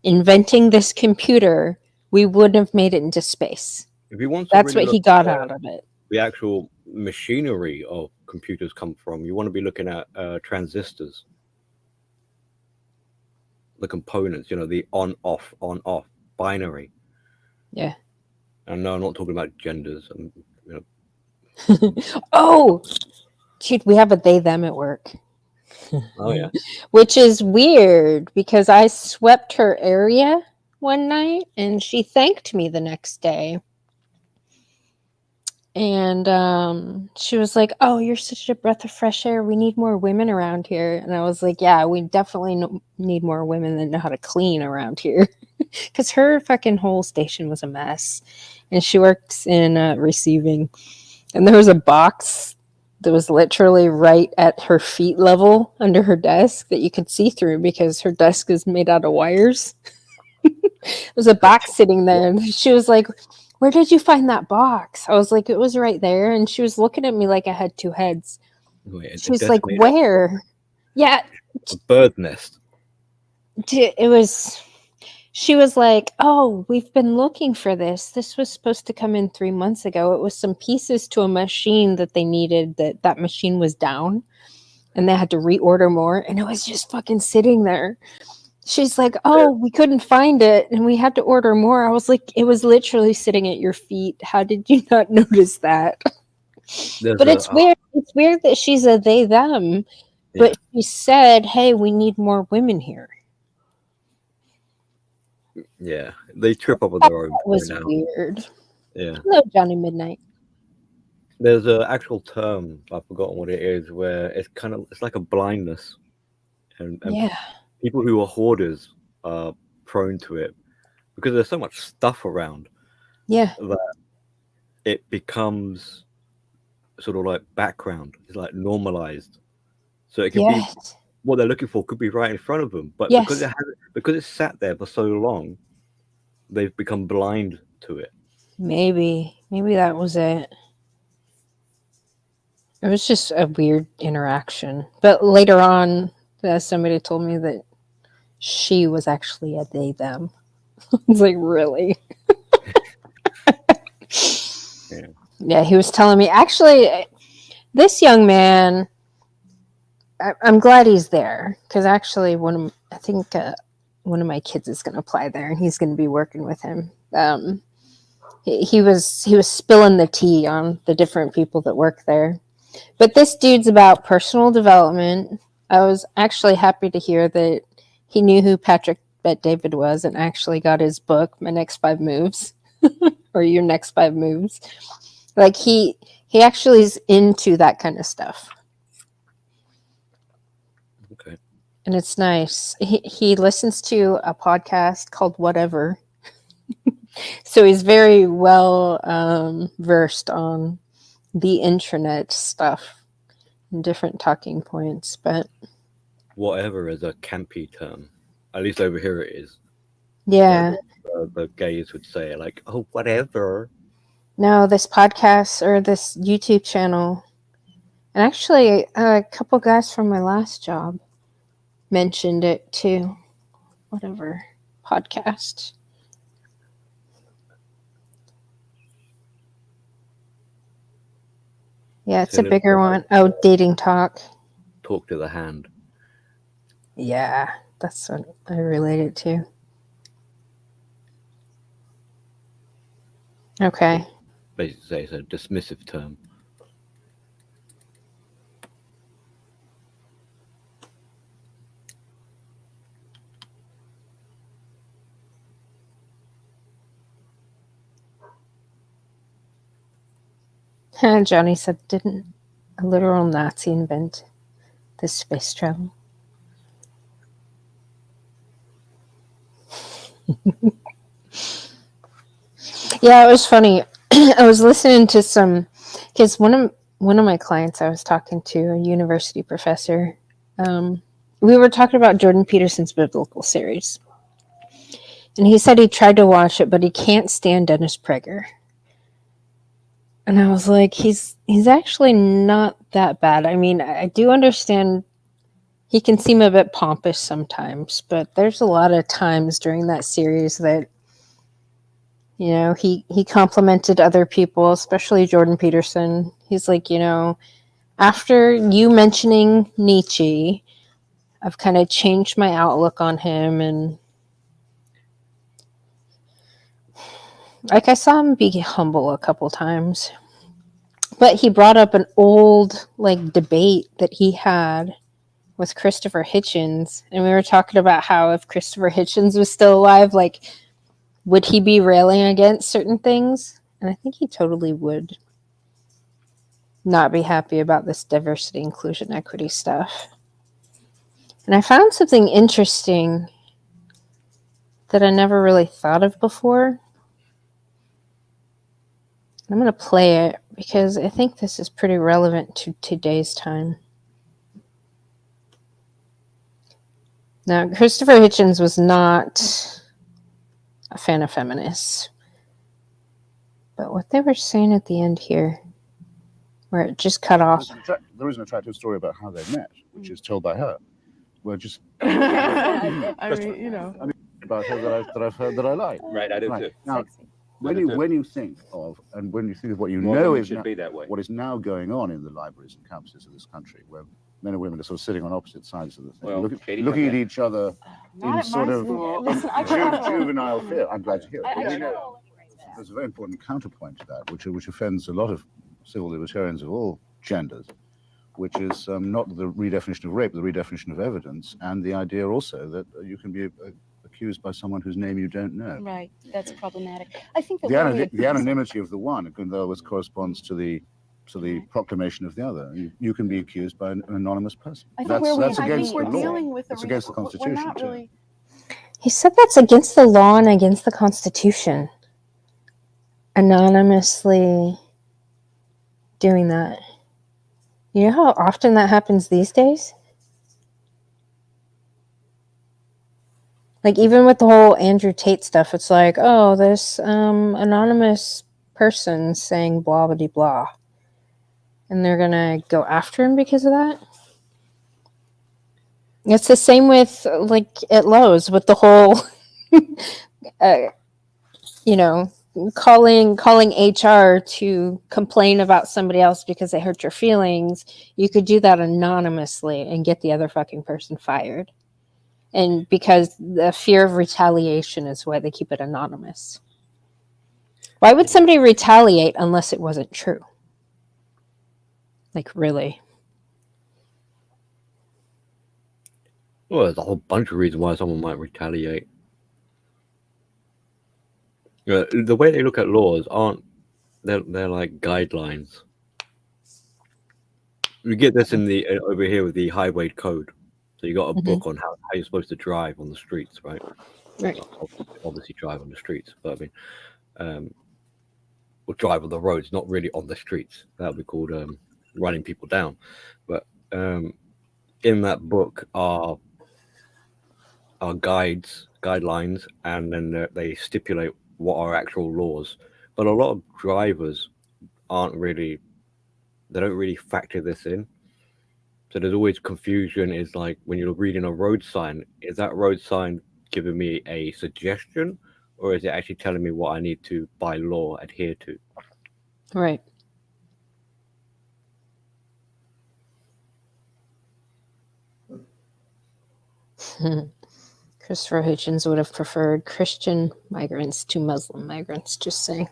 A: inventing this computer, we wouldn't have made it into space.
B: If you want to
A: That's
B: really
A: what he got out of it.
B: The actual machinery of computers come from, you want to be looking at transistors, the components, the on-off binary.
A: Yeah.
B: And no, I'm not talking about genders.
A: Oh, dude, we have a they them at work.
B: Oh yeah.
A: Which is weird because I swept her area one night and she thanked me the next day. And she was like, oh, you're such a breath of fresh air. We need more women around here. And I was like, yeah, we definitely need more women that know how to clean around here. Because her fucking whole station was a mess. And she works in receiving. And there was a box that was literally right at her feet level under her desk that you could see through because her desk is made out of wires. There's a box sitting there. And she was like, where did you find that box? I was like, it was right there. And she was looking at me like I had two heads. She was like, where? Yeah.
B: A bird nest.
A: It was, she was like, oh, we've been looking for this. This was supposed to come in 3 months ago. It was some pieces to a machine that they needed, that machine was down. And they had to reorder more. And it was just fucking sitting there. She's like, oh, we couldn't find it and we had to order more. I was like, it was literally sitting at your feet. How did you not notice that? But it's weird. It's weird that she's a they, them. Yeah. But she said, hey, we need more women here.
B: Yeah, they trip up on their own.
A: That was weird.
B: Yeah.
A: Hello, Johnny Midnight.
B: There's an actual term, I've forgotten what it is, where it's like a blindness. And
A: yeah.
B: People who are hoarders are prone to it because there's so much stuff around.
A: Yeah.
B: That it becomes sort of like background. It's like normalized. So it can be what they're looking for could be right in front of them, but
A: Yes.
B: because it's sat there for so long, they've become blind to it.
A: Maybe that was it. It was just a weird interaction. But later on, somebody told me that she was actually a they them. It's like, really? Yeah, he was telling me, actually, this young man, I'm glad he's there, because actually I think one of my kids is going to apply there, and he's going to be working with him. He was spilling the tea on the different people that work there. But this dude's about personal development. I was actually happy to hear that he knew who Patrick Bet-David was and actually got his book, My Next 5 Moves, or Your Next 5 Moves. Like, he actually is into that kind of stuff.
B: Okay.
A: And it's nice. He listens to a podcast called Whatever. So he's very well versed on the internet stuff and different talking points. But
B: Whatever is a campy term. At least over here it is.
A: Yeah.
B: Like the gays would say, like, oh, whatever.
A: No, this podcast or this YouTube channel, and actually a couple guys from my last job mentioned it too. Whatever podcast. Yeah, it's a bigger one. Oh, Dating Talk.
B: Talk to the hand.
A: Yeah, that's what I relate it to. Okay.
B: Basically say it's a dismissive term.
A: Johnny said, didn't a literal Nazi invent this space travel? Yeah, it was funny. I was listening to some, because one of my clients I was talking to, a university professor, we were talking about Jordan Peterson's biblical series. And he said he tried to watch it, but he can't stand Dennis Prager. And I was like, he's actually not that bad. I mean, I do understand he can seem a bit pompous sometimes, but there's a lot of times during that series that, you know, he complimented other people, especially Jordan Peterson. He's like, you know, after you mentioning Nietzsche, I've kind of changed my outlook on him. And like, I saw him be humble a couple times. But he brought up an old, like, debate that he had with Christopher Hitchens. And we were talking about how if Christopher Hitchens was still alive, like, would he be railing against certain things? And I think he totally would not be happy about this diversity, inclusion, equity stuff. And I found something interesting that I never really thought of before. I'm going to play it because I think this is pretty relevant to today's time. Now, Christopher Hitchens was not a fan of feminists. But what they were saying at the end here, where it just cut off.
J: There is an attractive story about how they met, which is told by her. Well, just
K: I mean, you know,
J: about her that I've heard that I like.
L: Right, I do too.
J: Now, when you think of what you know is
L: should be that way.
J: What is now going on in the libraries and campuses of this country, where men and women are sort of sitting on opposite sides of the thing,
L: Well,
J: looking at each other in sort of juvenile fear. I'm glad to hear it. There's a very important counterpoint to that, which offends a lot of civil libertarians of all genders, which is not the redefinition of rape, but the redefinition of evidence, and the idea also that you can be accused by someone whose name you don't know.
K: Right, that's problematic. I think that
J: the anonymity of the one, in other words, corresponds to the proclamation of the other. You can be accused by an anonymous person. That's against the law. It's against the Constitution too.
A: He said that's against the law and against the Constitution. Anonymously doing that. You know how often that happens these days? Like, even with the whole Andrew Tate stuff, it's like, oh, this anonymous person saying blah, blah, blah. And they're going to go after him because of that? It's the same with, like, at Lowe's with the whole, calling HR to complain about somebody else because they hurt your feelings. You could do that anonymously and get the other fucking person fired. And because the fear of retaliation is why they keep it anonymous. Why would somebody retaliate unless it wasn't true? Like, really?
B: Well, there's a whole bunch of reasons why someone might retaliate. The way they look at laws they're like guidelines. We get this in the over here with the highway code. So you got a book on how you're supposed to drive on the streets, right?
A: Right.
B: Obviously drive on the streets, but I mean, or drive on the roads, not really on the streets. That would be called running people down. But in that book are guidelines, and then they stipulate what are actual laws. But a lot of drivers don't really factor this in. So there's always confusion. Is like when you're reading a road sign, is that road sign giving me a suggestion, or is it actually telling me what I need to, by law, adhere to?
A: Right. Christopher Hitchens would have preferred Christian migrants to Muslim migrants, just saying.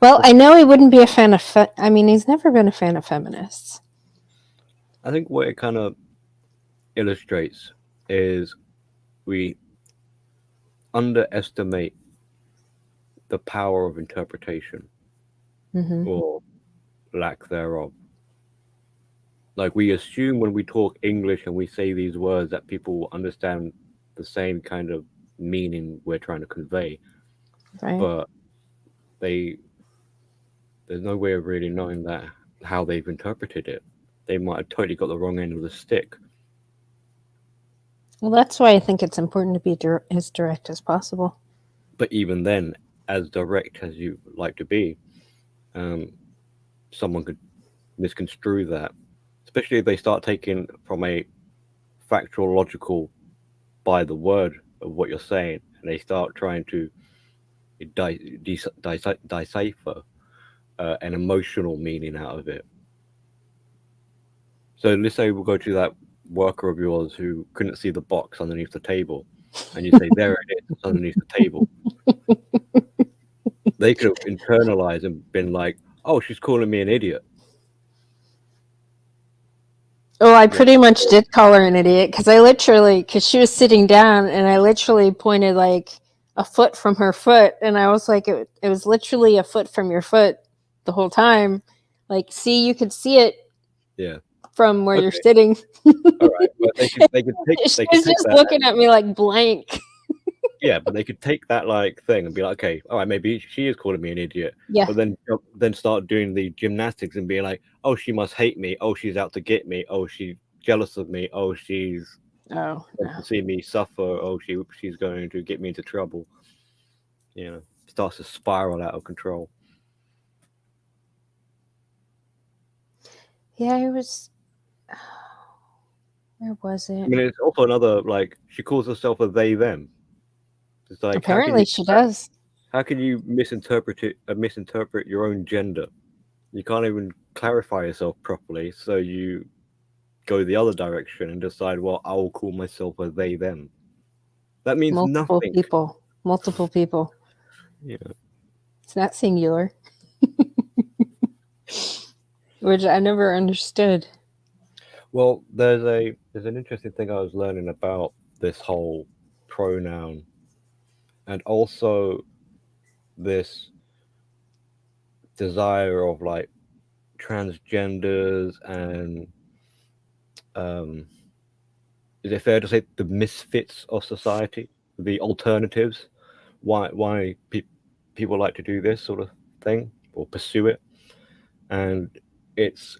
A: Well, I know he wouldn't be a fan of... he's never been a fan of feminists.
B: I think what it kind of illustrates is we underestimate the power of interpretation, or lack thereof. Like, we assume when we talk English and we say these words that people will understand the same kind of meaning we're trying to convey.
A: Right.
B: But there's no way of really knowing that, how they've interpreted it. They might have totally got the wrong end of the stick.
A: Well, that's why I think it's important to be as direct as possible.
B: But even then, as direct as you like to be, someone could misconstrue that, especially if they start taking from a factual, logical, by the word of what you're saying, and they start trying to decipher an emotional meaning out of it. So let's say we'll go to that worker of yours who couldn't see the box underneath the table, and you say, there it is, it's underneath the table. They could have internalized and been like, oh, she's calling me an idiot.
A: Oh, I pretty much did call her an idiot, because she was sitting down, and I literally pointed like a foot from her foot, and I was like, it was literally a foot from your foot the whole time. Like, see, you could see it.
B: Yeah.
A: From where you're sitting.
B: All right, but they could take.
A: She was just looking at me like blank.
B: Yeah, but they could take that like thing and be like, okay, all right, maybe she is calling me an idiot.
A: Yeah.
B: But then start doing the gymnastics and be like, oh, she must hate me. Oh, she's out to get me. Oh, she's jealous of me. Oh, she's
A: to
B: see me suffer. Oh, she's going to get me into trouble. Starts to spiral out of control.
A: Yeah, it was. Where was it?
B: I mean, it's also another, like, she calls herself a they them. It's like,
A: apparently she does.
B: How can you misinterpret your own gender? You can't even clarify yourself properly, so you go the other direction and decide, well, I will call myself a they them. That means nothing.
A: Multiple people.
B: Yeah.
A: It's not singular. Which I never understood.
B: Well, there's an interesting thing I was learning about this whole pronoun, and also this desire of like transgenders and is it fair to say the misfits of society, the alternatives? Why people like to do this sort of thing or pursue it, and it's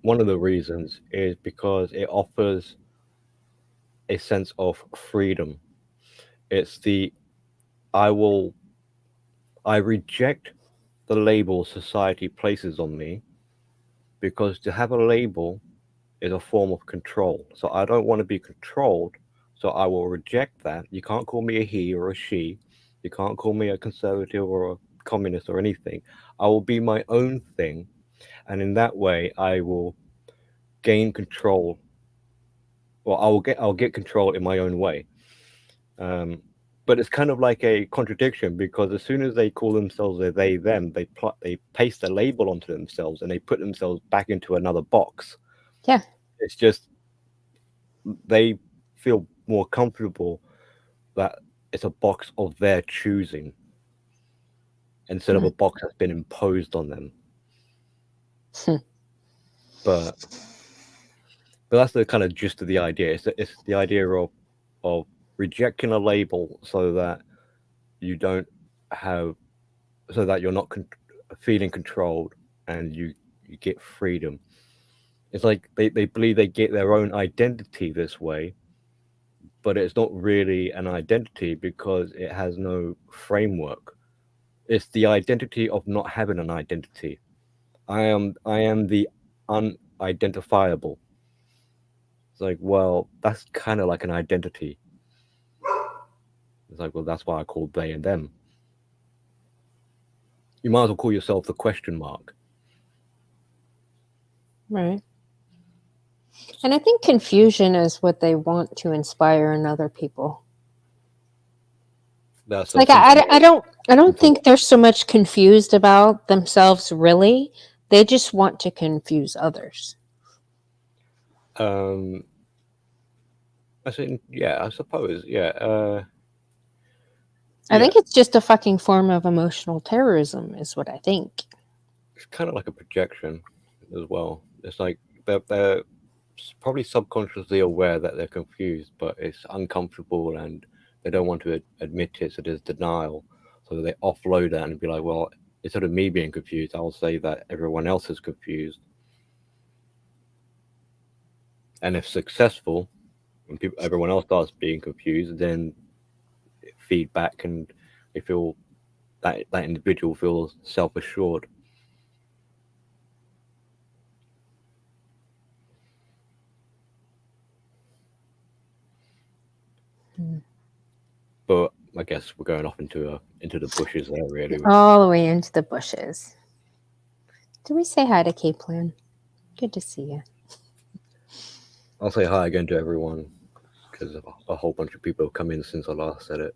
B: one of the reasons is because it offers a sense of freedom. It's the I reject the label society places on me, because to have a label is a form of control. So I don't want to be controlled. So I will reject that. You can't call me a he or a she. You can't call me a conservative or a communist or anything. I will be my own thing. And in that way, I will gain control. Well, I'll get control in my own way. But it's kind of like a contradiction, because as soon as they call themselves a they them, they paste a label onto themselves and they put themselves back into another box.
A: Yeah.
B: It's just they feel more comfortable that it's a box of their choosing instead of a box that's been imposed on them. But that's the kind of gist of the idea. It's the idea of rejecting a label so that you don't have, so that you're not feeling controlled, and you get freedom. It's like they believe they get their own identity this way, but it's not really an identity because it has no framework. It's the identity of not having an identity. I am the unidentifiable. It's like, well, that's kind of like an identity. It's like, well, that's why I call they and them. You might as well call yourself the question mark.
A: Right. And I think confusion is what they want to inspire in other people.
B: That's
A: Like I don't think they're so much confused about themselves really. They just want to confuse others.
B: I think, yeah, I suppose, yeah.
A: I think it's just a fucking form of emotional terrorism, is what I think.
B: It's kind of like a projection as well. It's like they're probably subconsciously aware that they're confused, but it's uncomfortable and they don't want to admit it, so there's denial. So they offload that and be like, well, instead of me being confused, I'll say that everyone else is confused. And if successful, when everyone else starts being confused, then feedback, and they feel that individual feels self-assured. But I guess we're going off into the bushes there, really.
A: All the way into the bushes. Do we say hi to K-Plan? Good to see you.
B: I'll say hi again to everyone, because a whole bunch of people have come in since I last said it.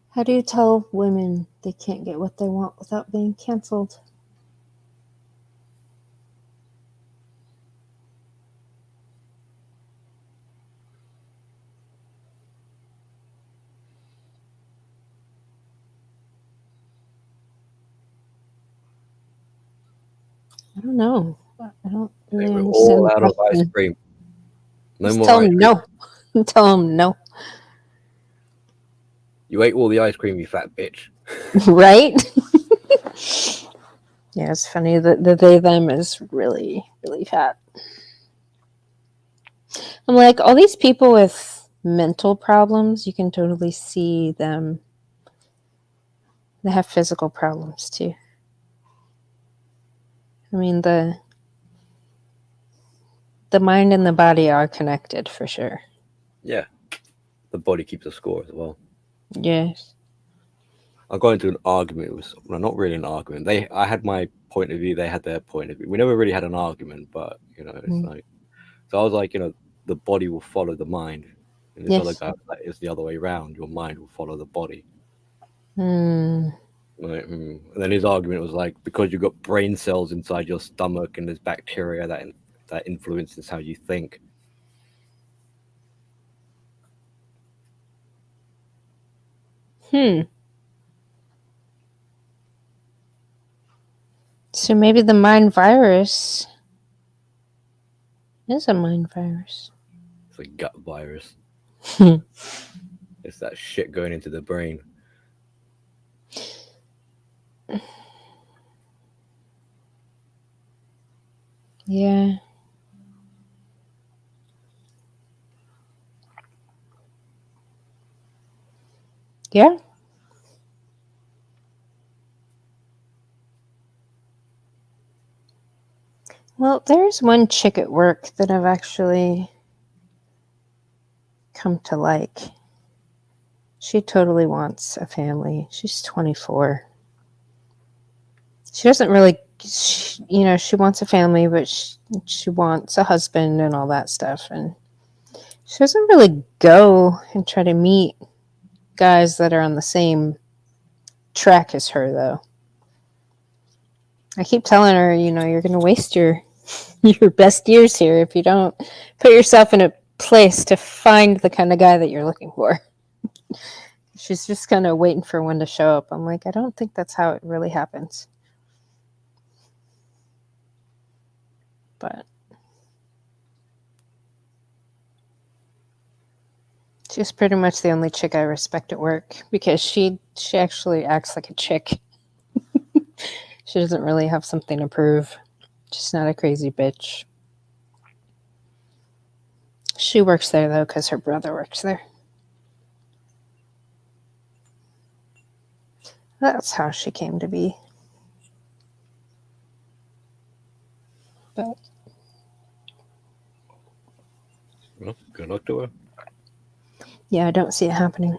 A: How do you tell women they can't get what they want without being canceled? I don't know. I don't really
B: We're
A: understand
B: all
A: the
B: out of ice
A: question.
B: cream. No
A: Just
B: more
A: tell
B: ice
A: them
B: cream.
A: no. Tell them no.
B: You ate all the ice cream, you fat bitch.
A: Right? Yeah, it's funny that the they them is really, really fat. I'm like, all these people with mental problems, you can totally see them. They have physical problems too. I mean, the mind and the body are connected for sure.
B: Yeah. The body keeps a score as well.
A: Yes.
B: I got into an argument with, well, not really an argument. I had my point of view, they had their point of view. We never really had an argument, but it's like, so I was like, the body will follow the mind. And this other guy, like, it's the other way around. Your mind will follow the body. Like, And then his argument was like, because you've got brain cells inside your stomach and there's bacteria that influences how you think.
A: So maybe the mind virus is a mind virus.
B: It's a gut virus. It's that shit going into the brain.
A: Yeah. Yeah. Well, there's one chick at work that I've actually come to like. She totally wants a family. She's 24. She doesn't really, she wants a family, but she wants a husband and all that stuff. And she doesn't really go and try to meet guys that are on the same track as her, though. I keep telling her, you're going to waste your best years here if you don't put yourself in a place to find the kind of guy that you're looking for. She's just kind of waiting for one to show up. I'm like, I don't think that's how it really happens. But she's pretty much the only chick I respect at work because she actually acts like a chick. She doesn't really have something to prove. She's not a crazy bitch. She works there, though, because her brother works there. That's how she came to be. But
B: well, good luck to her.
A: Yeah, I don't see it happening.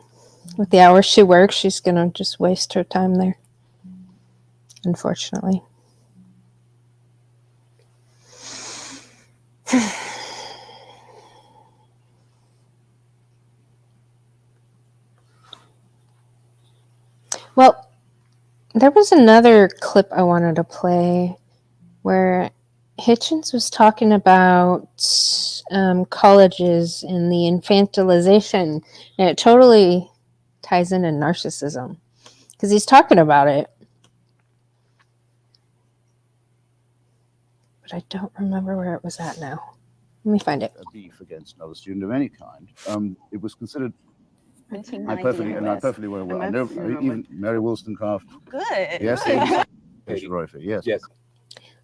A: With the hours she works, she's going to just waste her time there. Unfortunately. Well, there was another clip I wanted to play where Hitchens was talking about colleges and the infantilization, and it totally ties into narcissism because he's talking about it. But I don't remember where it was at now. Let me find it.
J: A beef against another student of any kind. It was considered. I
K: 1990
J: perfectly well. I know even Mary Wollstonecraft.
K: Good.
J: Yes. Yes.
B: Yes.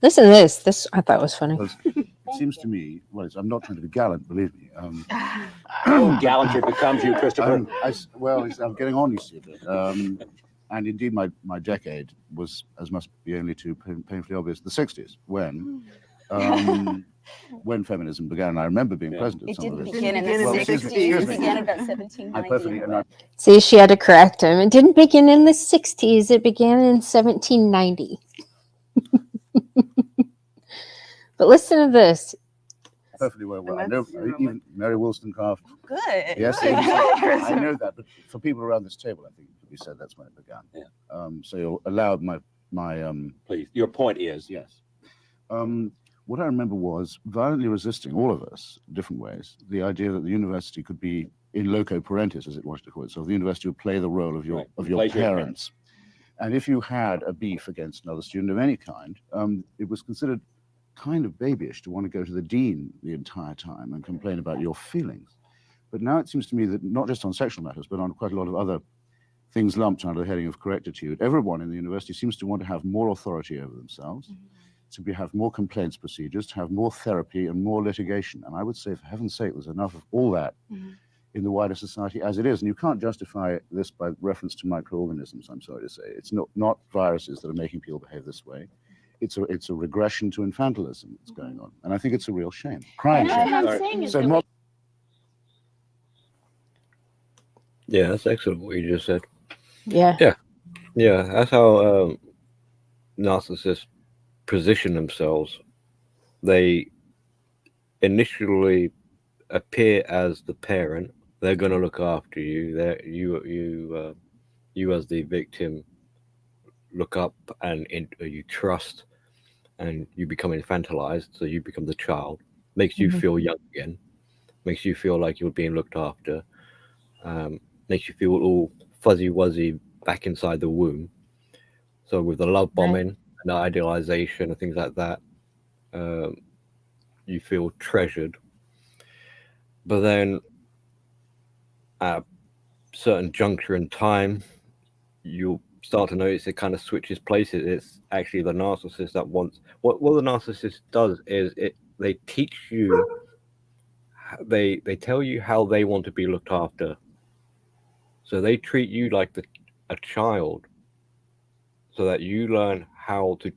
A: Listen to this. This I thought was funny.
J: It seems to me, I'm not trying to be gallant, believe me.
L: Gallantry becomes you, Christopher.
J: I'm getting on, you see, a bit. And indeed, my decade was, as must be only too painfully obvious, the 60s, when feminism began. I remember being present at some of this.
K: It didn't begin in the 60s. It began about 1790.
A: See, she had to correct him. It didn't begin in the 60s. It began in 1790. But listen to this.
J: Perfectly well. I know even Mary Wollstonecraft.
K: Good.
J: Yes, I know that. But for people around this table, I think it could be said that's when it began.
L: Yeah.
J: So you allowed my
L: Please. Your point is.
J: Yes. What I remember was violently resisting, all of us, in different ways, the idea that the university could be in loco parentis, as it was to call it. So the university would play the role of your parents. And if you had a beef against another student of any kind, it was considered kind of babyish to want to go to the dean the entire time and complain about your feelings. But now it seems to me that not just on sexual matters, but on quite a lot of other things lumped under the heading of correctitude, everyone in the university seems to want to have more authority over themselves, to have more complaints procedures, to have more therapy and more litigation. And I would say, for heaven's sake, there's enough of all that in the wider society as it is. And you can't justify this by reference to microorganisms, I'm sorry to say. It's not viruses that are making people behave this way. It's a regression to infantilism that's going on. And I think it's a real shame. Crying shame.
B: Yeah, that's excellent what you just said.
A: Yeah.
B: That's how narcissists position themselves. They initially appear as the parent. They're going to look after you. You as the victim look up and you trust, and you become infantilized. So you become the child. Makes you feel young again. Makes you feel like you're being looked after. Makes you feel all fuzzy wuzzy back inside the womb. So with the love bombing and the idealization and things like that, you feel treasured. But then at a certain juncture in time, you'll start to notice it kind of switches places. It's actually the narcissist that wants what the narcissist does is they teach you, they tell you how they want to be looked after. So they treat you like a child, so that you learn how to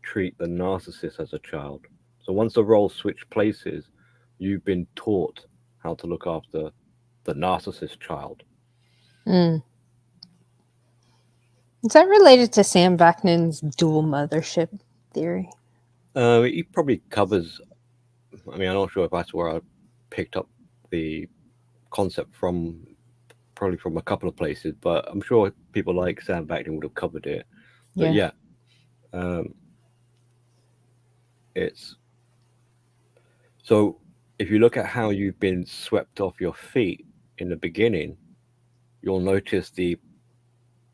B: treat the narcissist as a child. So once the roles switch places, you've been taught how to look after the narcissist child.
A: Mm. Is that related to Sam Vaknin's dual mothership theory?
B: He probably covers. I mean, I'm not sure if that's where I picked up the concept from. Probably from a couple of places, but I'm sure people like Sam Vaknin would have covered it. But yeah, it's so if you look at how you've been swept off your feet in the beginning, you'll notice the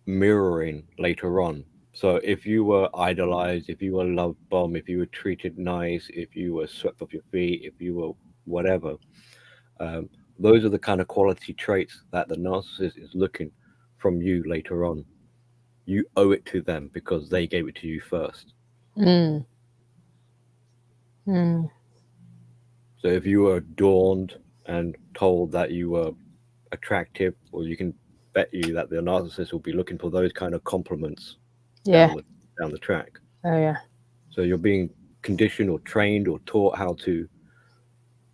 B: mirroring later on. So if you were idolized, if you were love bombed, if you were treated nice, if you were swept off your feet, if you were whatever, those are the kind of quality traits that the narcissist is looking from you later on. You owe it to them because they gave it to you first.
A: Mm. Mm.
B: So if you were adorned and told that you were attractive, or you can bet you that the narcissist will be looking for those kind of compliments down the track.
A: Oh yeah.
B: So you're being conditioned or trained or taught how to.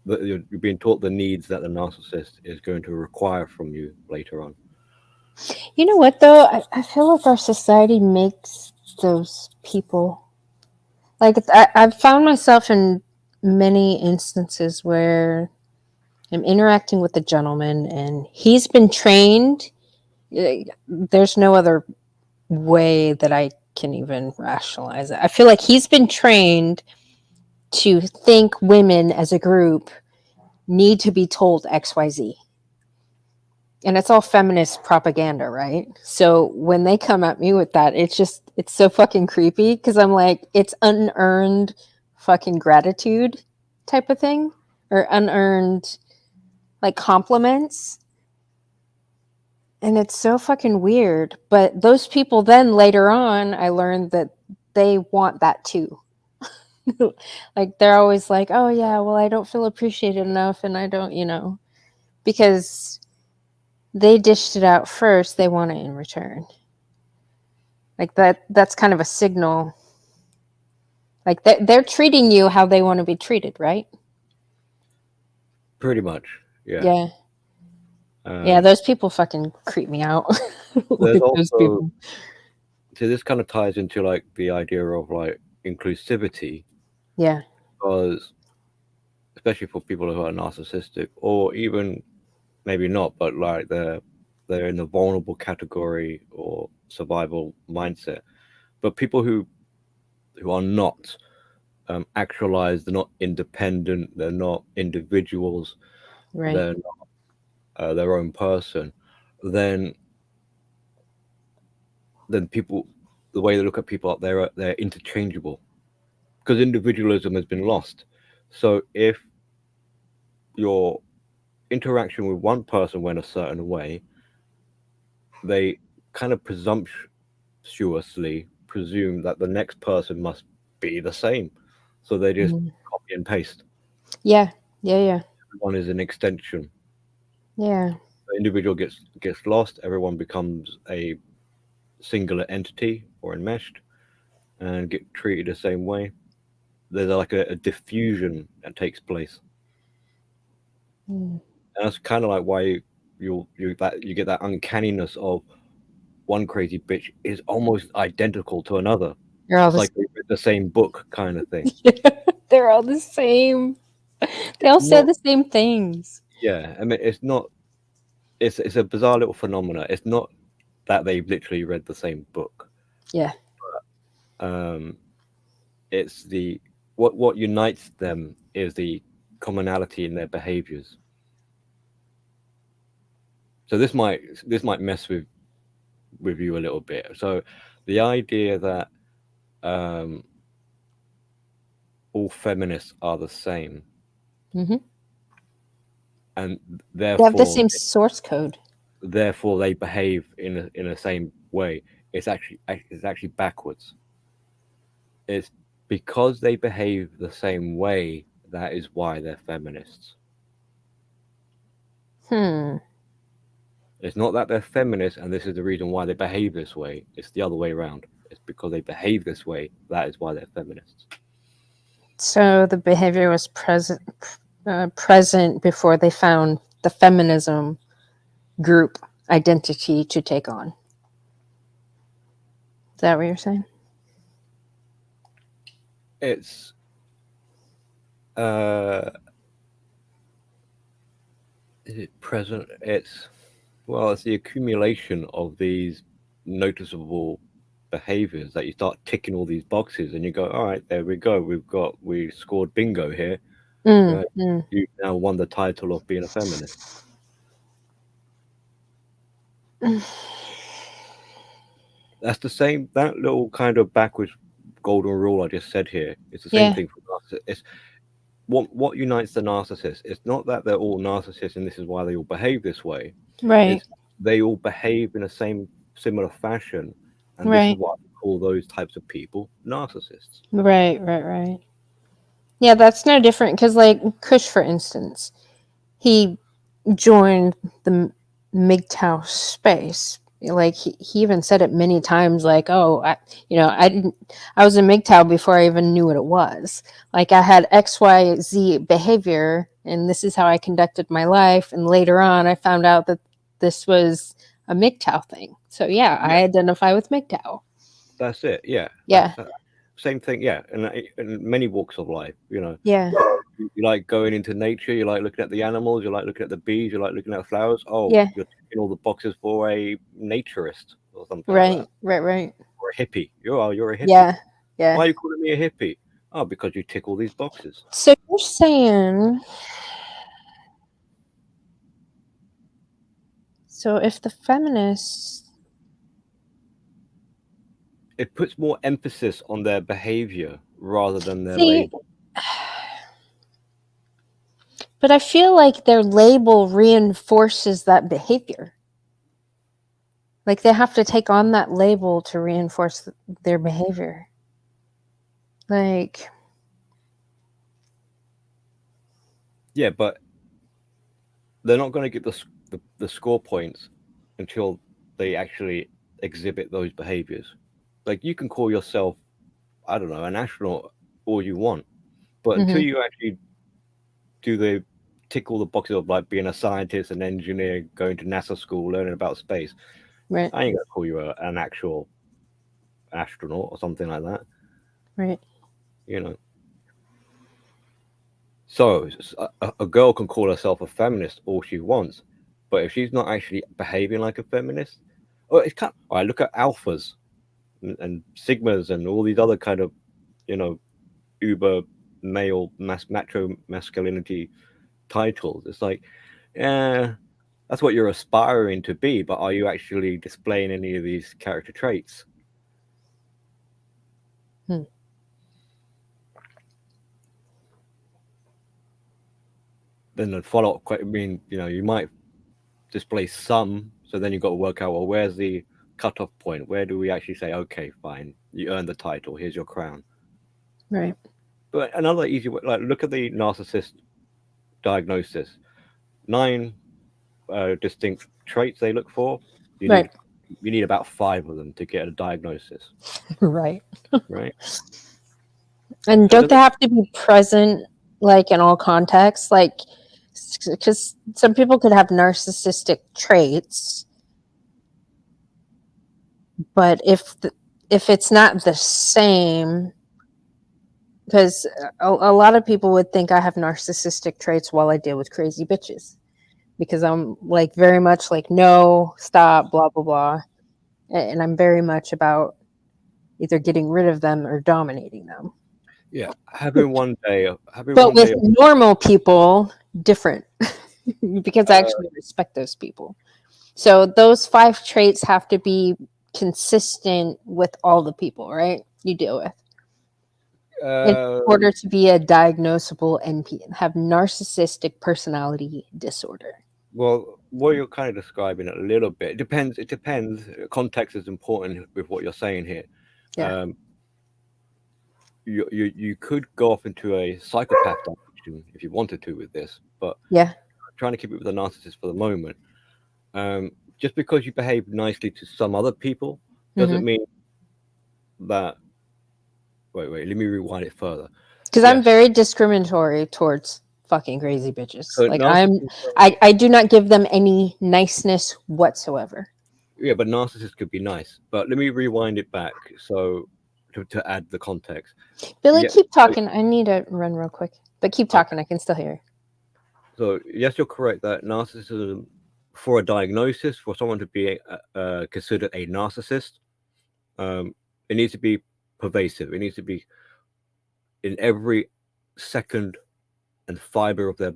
B: You're being taught the needs that the narcissist is going to require from you later on.
A: You know what though? I feel like our society makes those people. Like I've found myself in many instances where I'm interacting with a gentleman and he's been trained. There's no other way that I can even rationalize it. I feel like he's been trained to think women as a group need to be told XYZ. And it's all feminist propaganda, right? So when they come at me with that, it's so fucking creepy because I'm like, it's unearned fucking gratitude type of thing, or unearned like compliments. And it's so fucking weird. But those people then later on, I learned that they want that too. Like they're always like, oh yeah, well, I don't feel appreciated enough and I don't, because they dished it out first, they want it in return. Like that's kind of a signal. Like they're treating you how they want to be treated, right?
B: Pretty much, yeah.
A: Yeah. Yeah, those people fucking creep me out.
B: There's
A: Like
B: also,
A: those people.
B: So this kind of ties into like the idea of like inclusivity.
A: Yeah.
B: Because especially for people who are narcissistic, or even maybe not, but like they're in the vulnerable category or survival mindset. But people who are not actualized, they're not independent, they're not individuals,
A: Right.
B: they're not their own person, then people, the way they look at people, they're interchangeable because individualism has been lost. So if your interaction with one person went a certain way, they kind of presumptuously presume that the next person must be the same. So they just copy and paste.
A: Yeah. Yeah. Yeah.
B: One is an extension.
A: Yeah.
B: The individual gets lost. Everyone becomes a singular entity or enmeshed and get treated the same way. There's like a diffusion that takes place. And that's kind of like why you get that uncanniness of one crazy bitch is almost identical to another. It's like they read the same book kind of thing.
A: They're all the same. They all say the same things.
B: Yeah, I mean, it's not. It's a bizarre little phenomena. It's not that they've literally read the same book.
A: Yeah.
B: But, it's the what unites them is the commonality in their behaviors. So this might mess with you a little bit. So the idea that all feminists are the same, and therefore
A: they have the same source code.
B: Therefore, they behave in the same way. It's actually backwards. It's because they behave the same way that is why they're feminists. It's not that they're feminists and this is the reason why they behave this way. It's the other way around. It's because they behave this way. That is why they're feminists.
A: So the behavior was present before they found the feminism group identity to take on. Is that what you're saying?
B: It's is it present? It's the accumulation of these noticeable behaviors that you start ticking all these boxes and you go, all right, there we go. We scored bingo here. You've now won the title of being a feminist. That's the same, that little kind of backwards golden rule I just said here. It's the same thing for us. It's what unites the narcissist. It's not that they're all narcissists and this is why they all behave this way.
A: Right.
B: They all behave in the similar fashion. And this is what we call those types of people narcissists.
A: Right. Yeah, that's no different because, like, Kush, for instance, he joined the MGTOW space. Like, he even said it many times, like, oh, I was a MGTOW before I even knew what it was. Like, I had XYZ behavior, and this is how I conducted my life. And later on, I found out that this was a MGTOW thing. So, I identify with MGTOW.
B: That's it. Yeah.
A: Yeah.
B: Same thing. Yeah. And in many walks of life,
A: Yeah.
B: You like going into nature. You like looking at the animals. You like looking at the bees. You like looking at the flowers. Oh,
A: yeah.
B: You're ticking all the boxes for a naturist or something.
A: Right.
B: Like that.
A: Right.
B: Or a hippie. You're a hippie.
A: Yeah.
B: Why are you calling me a hippie? Oh, because you tick all these boxes.
A: So you're saying, so if the feminists,
B: it puts more emphasis on their behavior rather than their label.
A: But I feel like their label reinforces that behavior. Like, they have to take on that label to reinforce their behavior. Like,
B: yeah, but they're not going to get the score points until they actually exhibit those behaviors. Like, you can call yourself, I don't know, an astronaut all you want, but until you actually tick all the boxes of like being a scientist, an engineer, going to NASA school, learning about space,
A: right?
B: I ain't gonna call you an actual astronaut or something like that,
A: right?
B: So a girl can call herself a feminist all she wants, but if she's not actually behaving like a feminist, it's kind of, all right, look at alphas and sigmas and all these other kind of, uber male macho masculinity titles. It's like, that's what you're aspiring to be, but are you actually displaying any of these character traits? Then the follow-up question, you might display some, so then you've got to work out, well, where's the cutoff point? Where do we actually say, okay, fine, you earned the title, here's your crown?
A: Right.
B: But another easy way, like, look at the narcissist diagnosis. 9 distinct traits they look for. You need about 5 of them to get a diagnosis.
A: Right.
B: Right.
A: And don't they have to be present, like, in all contexts? Like, because some people could have narcissistic traits, but if it's not the same, because a lot of people would think I have narcissistic traits while I deal with crazy bitches, because I'm like very much like, no, stop, blah blah blah, and I'm very much about either getting rid of them or dominating them.
B: Yeah, having one day.
A: But with normal people, different, because I actually respect those people. So those 5 traits have to be consistent with all the people, right? You deal with. In order to be a diagnosable NP and have narcissistic personality disorder.
B: Well, what you're kind of describing a little bit. It depends. Context is important with what you're saying here.
A: Yeah.
B: You could go off into a psychopath direction if you wanted to with this, but
A: yeah,
B: I'm trying to keep it with a narcissist for the moment. just because you behave nicely to some other people doesn't mean that. Wait, let me rewind it further.
A: Because I'm very discriminatory towards fucking crazy bitches.
B: So
A: like I do not give them any niceness whatsoever.
B: Yeah, but narcissists could be nice. But let me rewind it back so to add the context.
A: Billy, keep talking. I need to run real quick, but keep talking. I can still hear.
B: So yes, you're correct that narcissism, for a diagnosis, for someone to be considered a narcissist, it needs to be pervasive. It needs to be in every second and fiber of their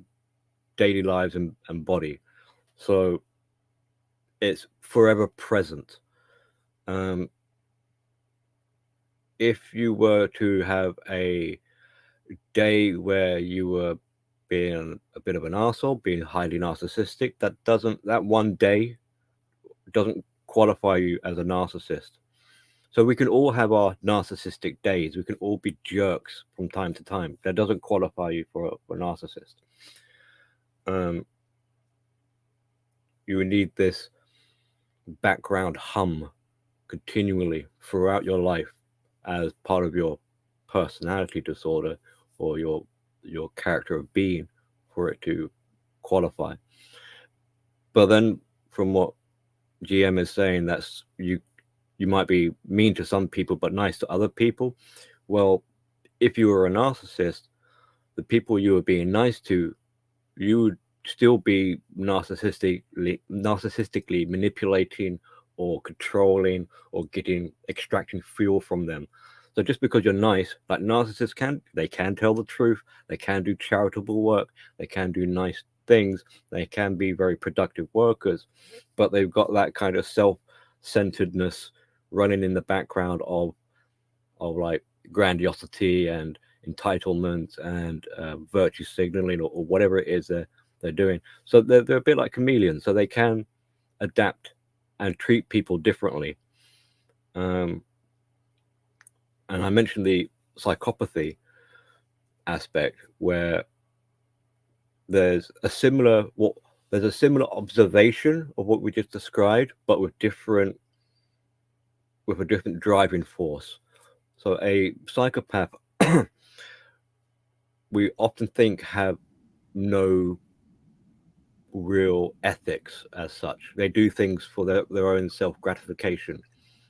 B: daily lives and body. So it's forever present. If you were to have a day where you were being a bit of an arsehole, being highly narcissistic, that one day doesn't qualify you as a narcissist. So we can all have our narcissistic days. We can all be jerks from time to time. That doesn't qualify you for a narcissist. You would need this background hum continually throughout your life as part of your personality disorder or your character of being for it to qualify. But then from what GM is saying, that's you might be mean to some people but nice to other people. Well, if you were a narcissist, the people you were being nice to, you would still be narcissistically manipulating or controlling or extracting fuel from them. So just because you're nice, like narcissists can tell the truth, they can do charitable work, they can do nice things, they can be very productive workers, but they've got that kind of self-centeredness running in the background of like grandiosity and entitlement and virtue signaling or whatever it is they're doing. So they're a bit like chameleons, so they can adapt and treat people differently. And I mentioned the psychopathy aspect, where there's a similar observation of what we just described, but with a different driving force. So a psychopath, we often think have no real ethics as such. They do things for their own self-gratification.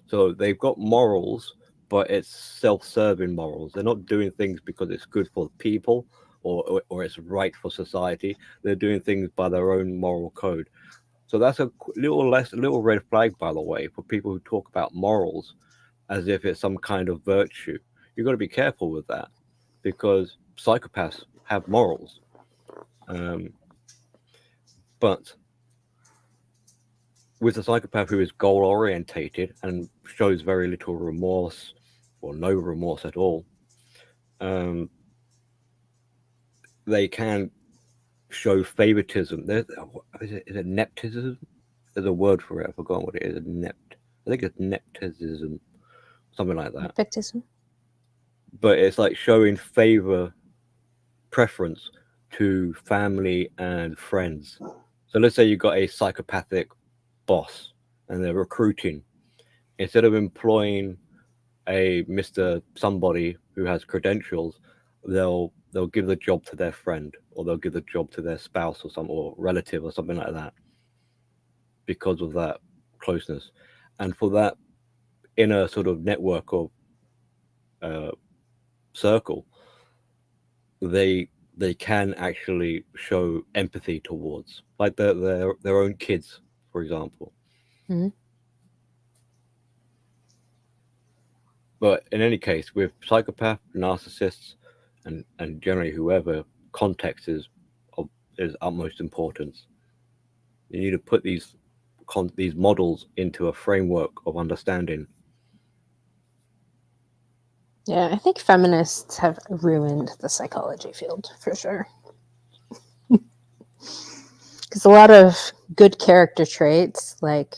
B: So they've got morals, but it's self-serving morals. They're not doing things because it's good for people or it's right for society. They're doing things by their own moral code. So that's a little red flag, by the way, for people who talk about morals as if it's some kind of virtue. You've got to be careful with that, because psychopaths have morals. But with a psychopath who is goal orientated and shows very little remorse or no remorse at all, they can show favoritism. Is it nepotism? There's a word for it. I've forgotten what it is. I think it's nepotism, something like that.
A: Nepotism.
B: But it's like showing preference to family and friends. So let's say you've got a psychopathic boss and they're recruiting. Instead of employing a Mr. Somebody who has credentials, they'll give the job to their friend, or they'll give the job to their spouse or relative or something like that, because of that closeness. And for that inner sort of network of circle, they can actually show empathy towards, like their own kids, for example.
A: Mm-hmm.
B: But in any case, with psychopath, narcissists, and generally whoever, context is utmost importance. You need to put these models into a framework of understanding.
A: Yeah, I think feminists have ruined the psychology field for sure. Because a lot of good character traits, like,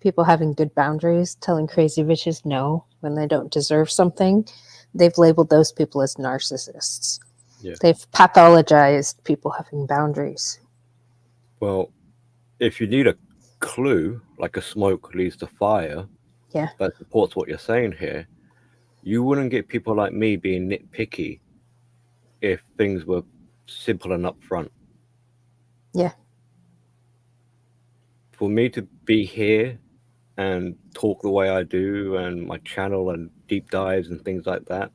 A: people having good boundaries, telling crazy bitches no when they don't deserve something, they've labeled those people as narcissists.
B: Yeah.
A: They've pathologized people having boundaries.
B: Well, if you need clue, like a smoke leads to fire,
A: Yeah.
B: that supports what you're saying here, you wouldn't get people like me being nitpicky if things were simple and upfront.
A: Yeah.
B: For me to be here and talk the way I do, and my channel and deep dives and things like that,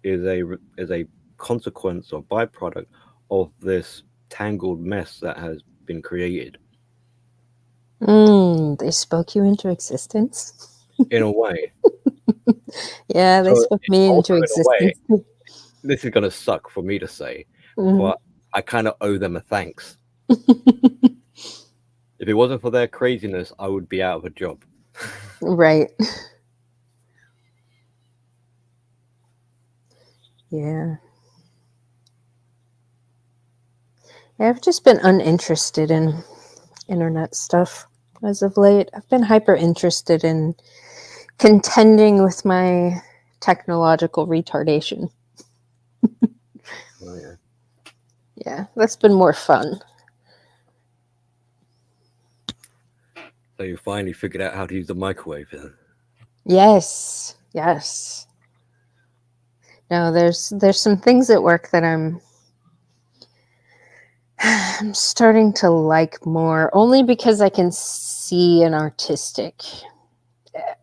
B: is a consequence or byproduct of this tangled mess that has been created.
A: They spoke you into existence.
B: In a way.
A: Yeah, they
B: So
A: spoke me
B: also,
A: into
B: in a
A: existence.
B: way, this is going to suck for me to say, but I kind of owe them a thanks. If it wasn't for their craziness, I would be out of a job.
A: Right. Yeah. I've just been uninterested in internet stuff as of late. I've been hyper interested in contending with my technological retardation.
B: Oh, yeah.
A: Yeah, that's been more fun.
B: So you finally figured out how to use the microwave then?
A: Yes. Yes. No, there's some things at work that I'm starting to like more, only because I can see an artistic.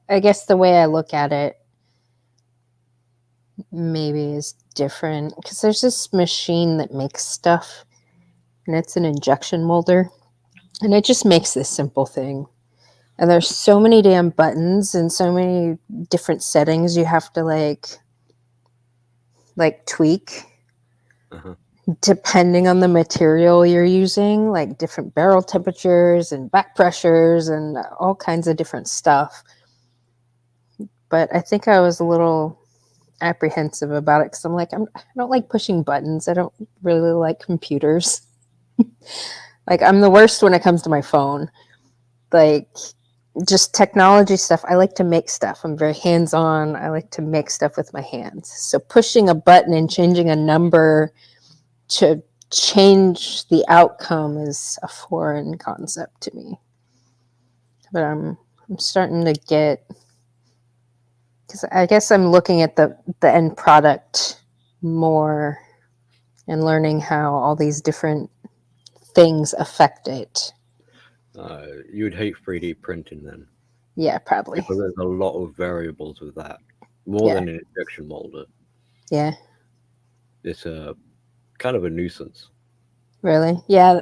A: I guess the way I look at it maybe is different, because there's this machine that makes stuff, and it's an injection molder, and it just makes this simple thing. And there's so many damn buttons and so many different settings you have to like tweak. Depending on the material you're using, like different barrel temperatures and back pressures and all kinds of different stuff. But I think I was a little apprehensive about it, because I'm like, I don't like pushing buttons. I don't really like computers. Like, I'm the worst when it comes to my phone. Like, just technology stuff. I like to make stuff. I'm very hands-on. I like to make stuff with my hands. So pushing a button and changing a number to change the outcome is a foreign concept to me. But I'm starting to get, because I guess I'm looking at the end product more and learning how all these different things affect it.
B: You would hate 3D printing then.
A: Yeah, probably.
B: Because there's a lot of variables with that. More than an injection molder.
A: Yeah.
B: It's a kind of a nuisance.
A: Really? Yeah.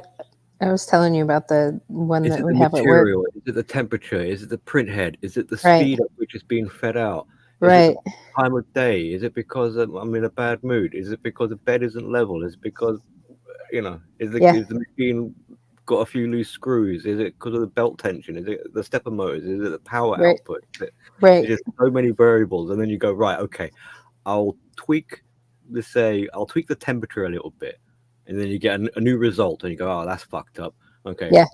A: I was telling you about the one that we have at work.
B: Is it the temperature? Is it the print head? Is it the speed at which it's being fed out? Is
A: Right.
B: it the time of day? Is it because I'm in a bad mood? Is it because the bed isn't level? Is it because, is the machine got a few loose screws? Is it because of the belt tension? Is it the stepper motors? Is it the power output?
A: Right.
B: There's so many variables, and then you go, right, okay, I'll tweak the temperature a little bit, and then you get a new result, and you go, oh, that's fucked up. Okay.
A: Yeah.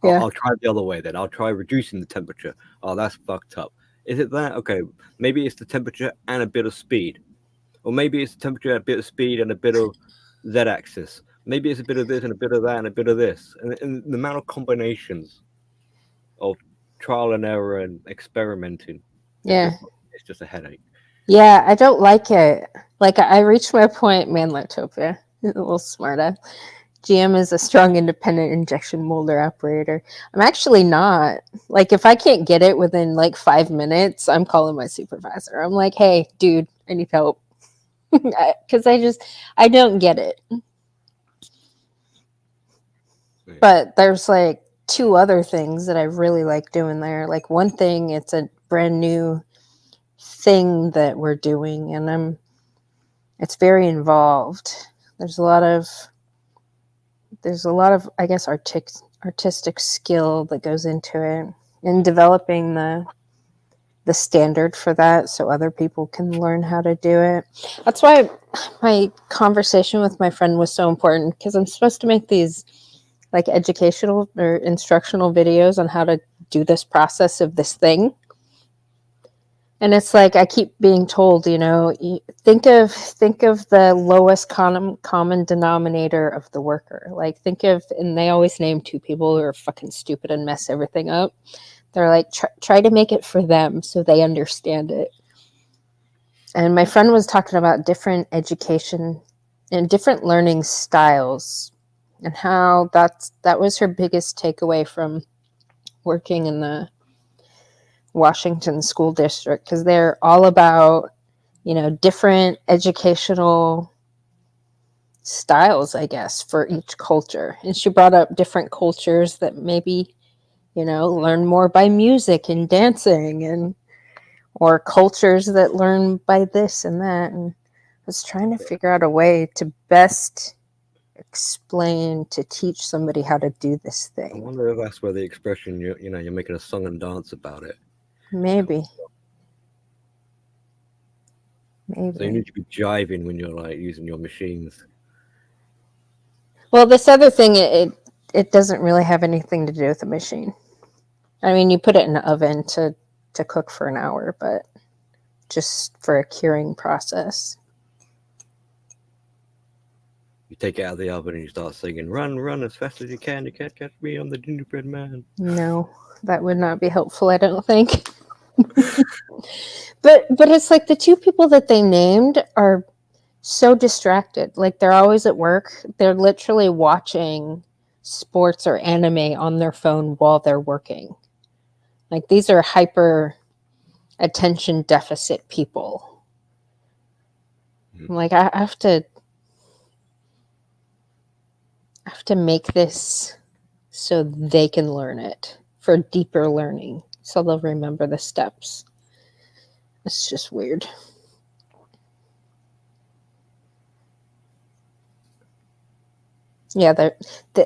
B: I'll try the other way then. I'll try reducing the temperature. Oh, that's fucked up. Is it that? Okay, maybe it's the temperature and a bit of speed. Or maybe it's the temperature, a bit of speed, and a bit of Z-axis. Maybe it's a bit of this and a bit of that and a bit of this. And the amount of combinations of trial and error and experimenting. It's just a headache.
A: Yeah, I don't like it. Like, I reached my point, Manlotopia, a little smarter. GM is a strong independent injection molder operator. I'm actually not. Like, if I can't get it within like 5 minutes, I'm calling my supervisor. I'm like, hey, dude, I need help. Because I don't get it.
B: Right.
A: But there's like 2 other things that I really like doing there. Like, one thing, it's a brand new thing that we're doing, and it's very involved. There's a lot of I guess artistic skill that goes into it, in developing the standard for that, so other people can learn how to do it. That's why my conversation with my friend was so important, because I'm supposed to make these like educational or instructional videos on how to do this process of this thing. And it's like I keep being told, think of the lowest common denominator of the worker. Like and they always name two people who are fucking stupid and mess everything up. They're like, try to make it for them so they understand it. And my friend was talking about different education and different learning styles, and how that was her biggest takeaway from working in the Washington school district, because they're all about, different educational styles, I guess, for each culture. And she brought up different cultures that maybe, learn more by music and dancing, or cultures that learn by this and that. And I was trying to figure out a way to best explain, to teach somebody how to do this thing.
B: I wonder if that's where the expression, you're making a song and dance about it.
A: Maybe.
B: So you need to be jiving when you're like using your machines.
A: Well, this other thing, it doesn't really have anything to do with the machine. I mean, you put it in the oven to cook for an hour, but just for a curing process.
B: You take it out of the oven and you start singing, "Run, run as fast as you can. You can't catch me, I'm the gingerbread man."
A: No, that would not be helpful, I don't think. But it's like the two people that they named are so distracted. Like they're always at work. They're literally watching sports or anime on their phone while they're working. Like these are hyper attention deficit people. Like I have to make this so they can learn it for deeper learning, so they'll remember the steps. It's just weird. Yeah,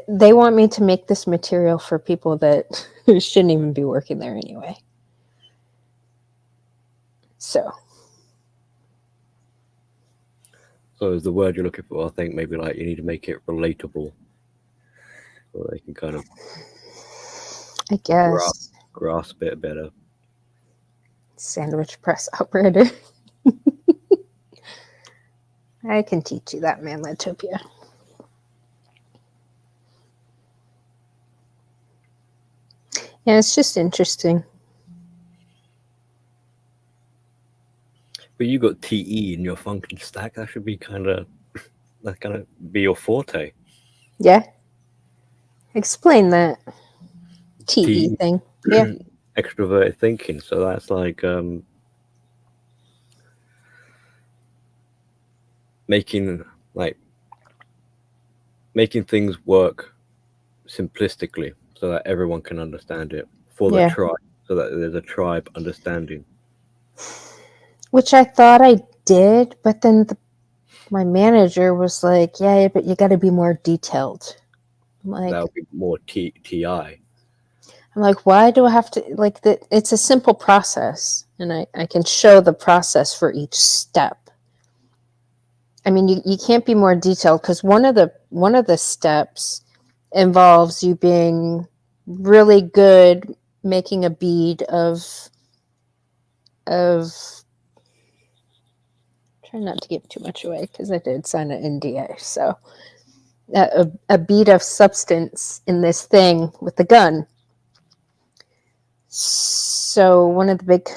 A: they want me to make this material for people that shouldn't even be working there anyway. So
B: is the word you're looking for? I think maybe like you need to make it relatable, so they can kind of,
A: I guess,
B: grasp it better.
A: Sandwich press operator. I can teach you that, man, Latopia. Yeah, it's just interesting.
B: But you got TE in your function stack. That should be that kind of be your forte.
A: Yeah. Explain that TE thing. Yeah.
B: Extroverted thinking. So that's like making things work simplistically so that everyone can understand it for the tribe, so that there's a tribe understanding. Which
A: I thought I did, but then my manager was like, "Yeah, but you got to be more detailed." I'm like,
B: that would be more TI.
A: I'm like, why do I have to it's a simple process, and I can show the process for each step. I mean, you can't be more detailed, because one of the steps involves you being really good making a bead of try not to give too much away, because I did sign an NDA. So a bead of substance in this thing with the gun. So one of the big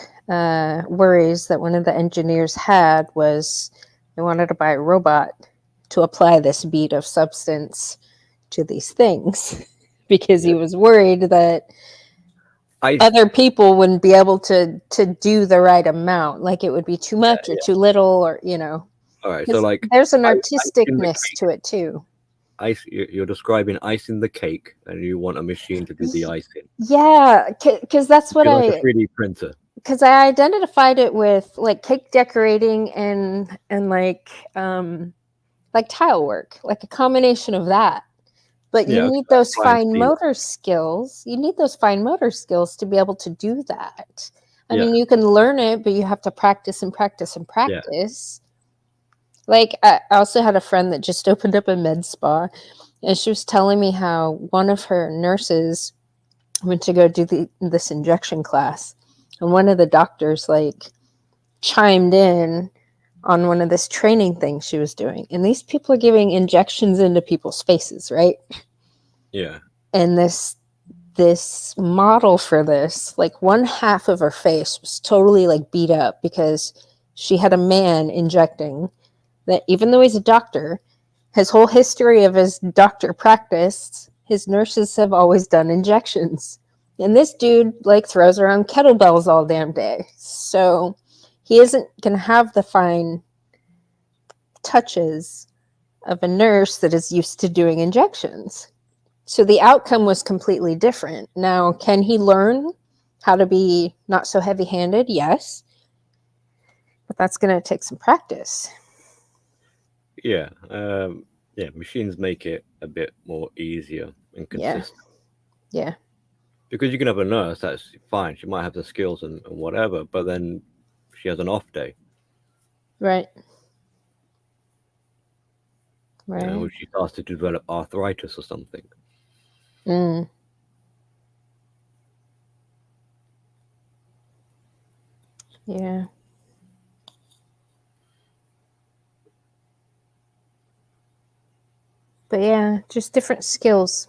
A: worries that one of the engineers had was they wanted to buy a robot to apply this bead of substance to these things, because he was worried that other people wouldn't be able to do the right amount. Like it would be too much or too little, or
B: All right, so like
A: there's an artisticness to it too.
B: You're describing icing the cake, and you want a machine to do the icing.
A: Yeah, because that's what
B: like a 3D printer.
A: Because I identified it with like cake decorating and like tile work, like a combination of that. But you need those fine motor skills. You need those fine motor skills to be able to do that. I mean, you can learn it, but you have to practice and practice and practice. Like, I also had a friend that just opened up a med spa, and she was telling me how one of her nurses went to go do this injection class. And one of the doctors, chimed in on one of this training things she was doing. And these people are giving injections into people's faces, right?
B: Yeah.
A: And this model for this, like one half of her face was totally like beat up because she had a man injecting that, even though he's a doctor, his whole history of his doctor practice, his nurses have always done injections. And this dude like throws around kettlebells all damn day. So he isn't going to have the fine touches of a nurse that is used to doing injections. So the outcome was completely different. Now, can he learn how to be not so heavy-handed? Yes. But that's going to take some practice.
B: Yeah. Machines make it a bit more easier and consistent.
A: Yeah.
B: Because you can have a nurse, that's fine. She might have the skills and whatever, but then she has an off day.
A: Right.
B: You know, she starts to develop arthritis or something.
A: Yeah. But yeah, just different skills.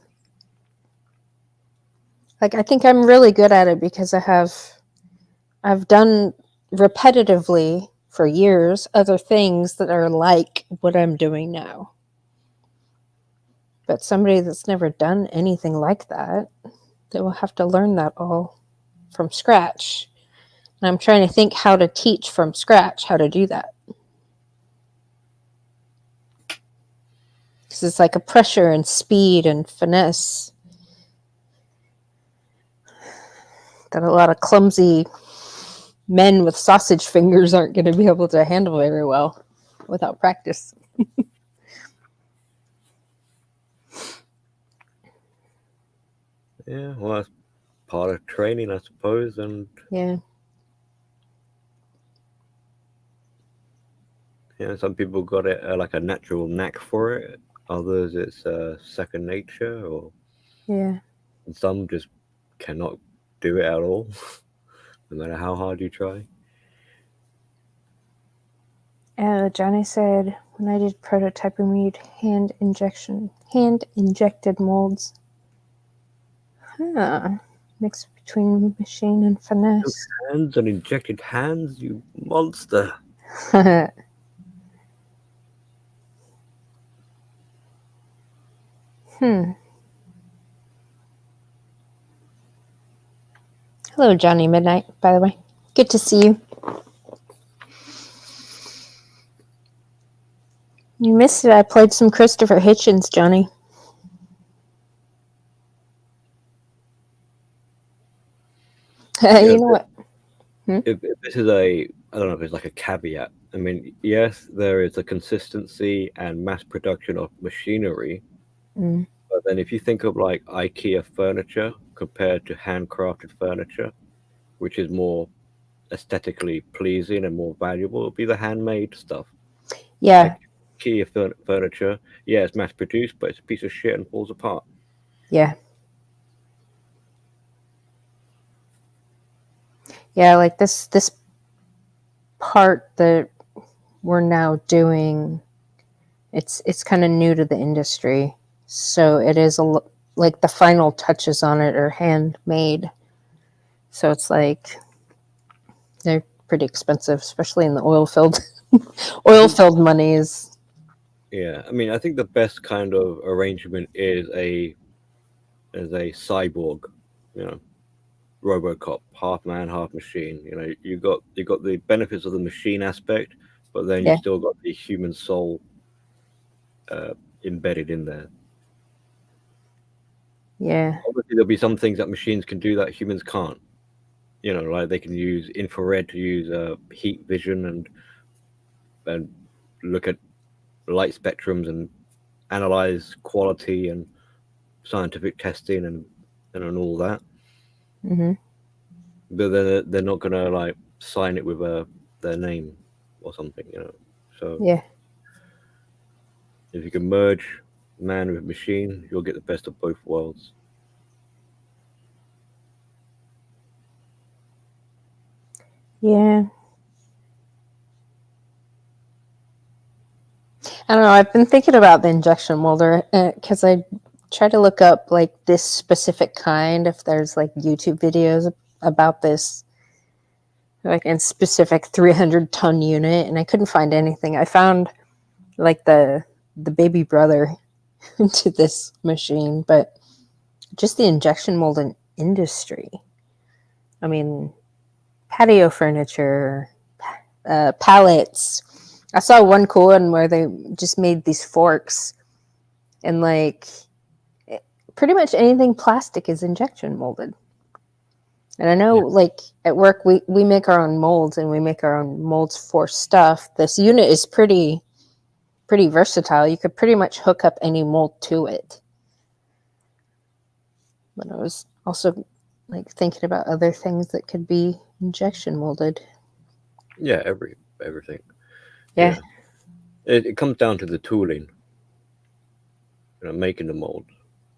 A: Like, I think I'm really good at it because I've done repetitively for years other things that are like what I'm doing now. But somebody that's never done anything like that, they will have to learn that all from scratch. And I'm trying to think how to teach from scratch how to do that. Because it's like a pressure and speed and finesse that a lot of clumsy men with sausage fingers aren't going to be able to handle very well without practice.
B: Yeah, well, that's part of training, I suppose, and
A: yeah,
B: some people got it like a natural knack for it. Others, it's second nature, or
A: and
B: some just cannot do it at all, no matter how hard you try.
A: Johnny said, when I did prototyping, we used hand injected molds. Mix between machine and finesse.
B: Hands and injected hands, you monster. Hello, Johnny Midnight, by the way. Good to see you. You missed it. I played some Christopher Hitchens, Johnny. You know what? If this is I don't know if it's like a caveat. I mean, yes, there is a consistency and mass production of machinery. But then if you think of like IKEA furniture compared to handcrafted furniture, which is more aesthetically pleasing and more valuable, it'll be the handmade stuff.
A: Yeah.
B: Like IKEA furniture, yeah, it's mass produced, but it's a piece of shit and falls apart.
A: Yeah. Yeah, like this part that we're now doing, it's kind of new to the industry. So it is like the final touches on it are handmade. So it's like they're pretty expensive, especially in the oil field money is.
B: Yeah, I mean, I think the best kind of arrangement is a cyborg, RoboCop, half man, half machine. You got the benefits of the machine aspect, but then you still got the human soul embedded in there.
A: Yeah.
B: Obviously, there'll be some things that machines can do that humans can't. Like they can use infrared to use heat vision and look at light spectrums and analyze quality and scientific testing and all that. But they're not gonna like sign it with their name or something, So
A: yeah,
B: if you can merge man with machine, you'll get the best of both worlds.
A: Yeah. I don't know. I've been thinking about the injection molder because I try to look up like this specific kind, if there's like YouTube videos about this, like in specific 300-ton unit, and I couldn't find anything. I found like the baby brother to this machine, but just the injection molding industry. I mean, patio furniture, pallets. I saw one cool one where they just made these forks, and like pretty much anything plastic is injection molded. And I know like at work we make our own molds, and we make our own molds for stuff. This unit is pretty versatile. You could pretty much hook up any mold to it. But I was also like thinking about other things that could be injection molded.
B: Yeah, everything.
A: Yeah.
B: It comes down to the tooling. Making the mold.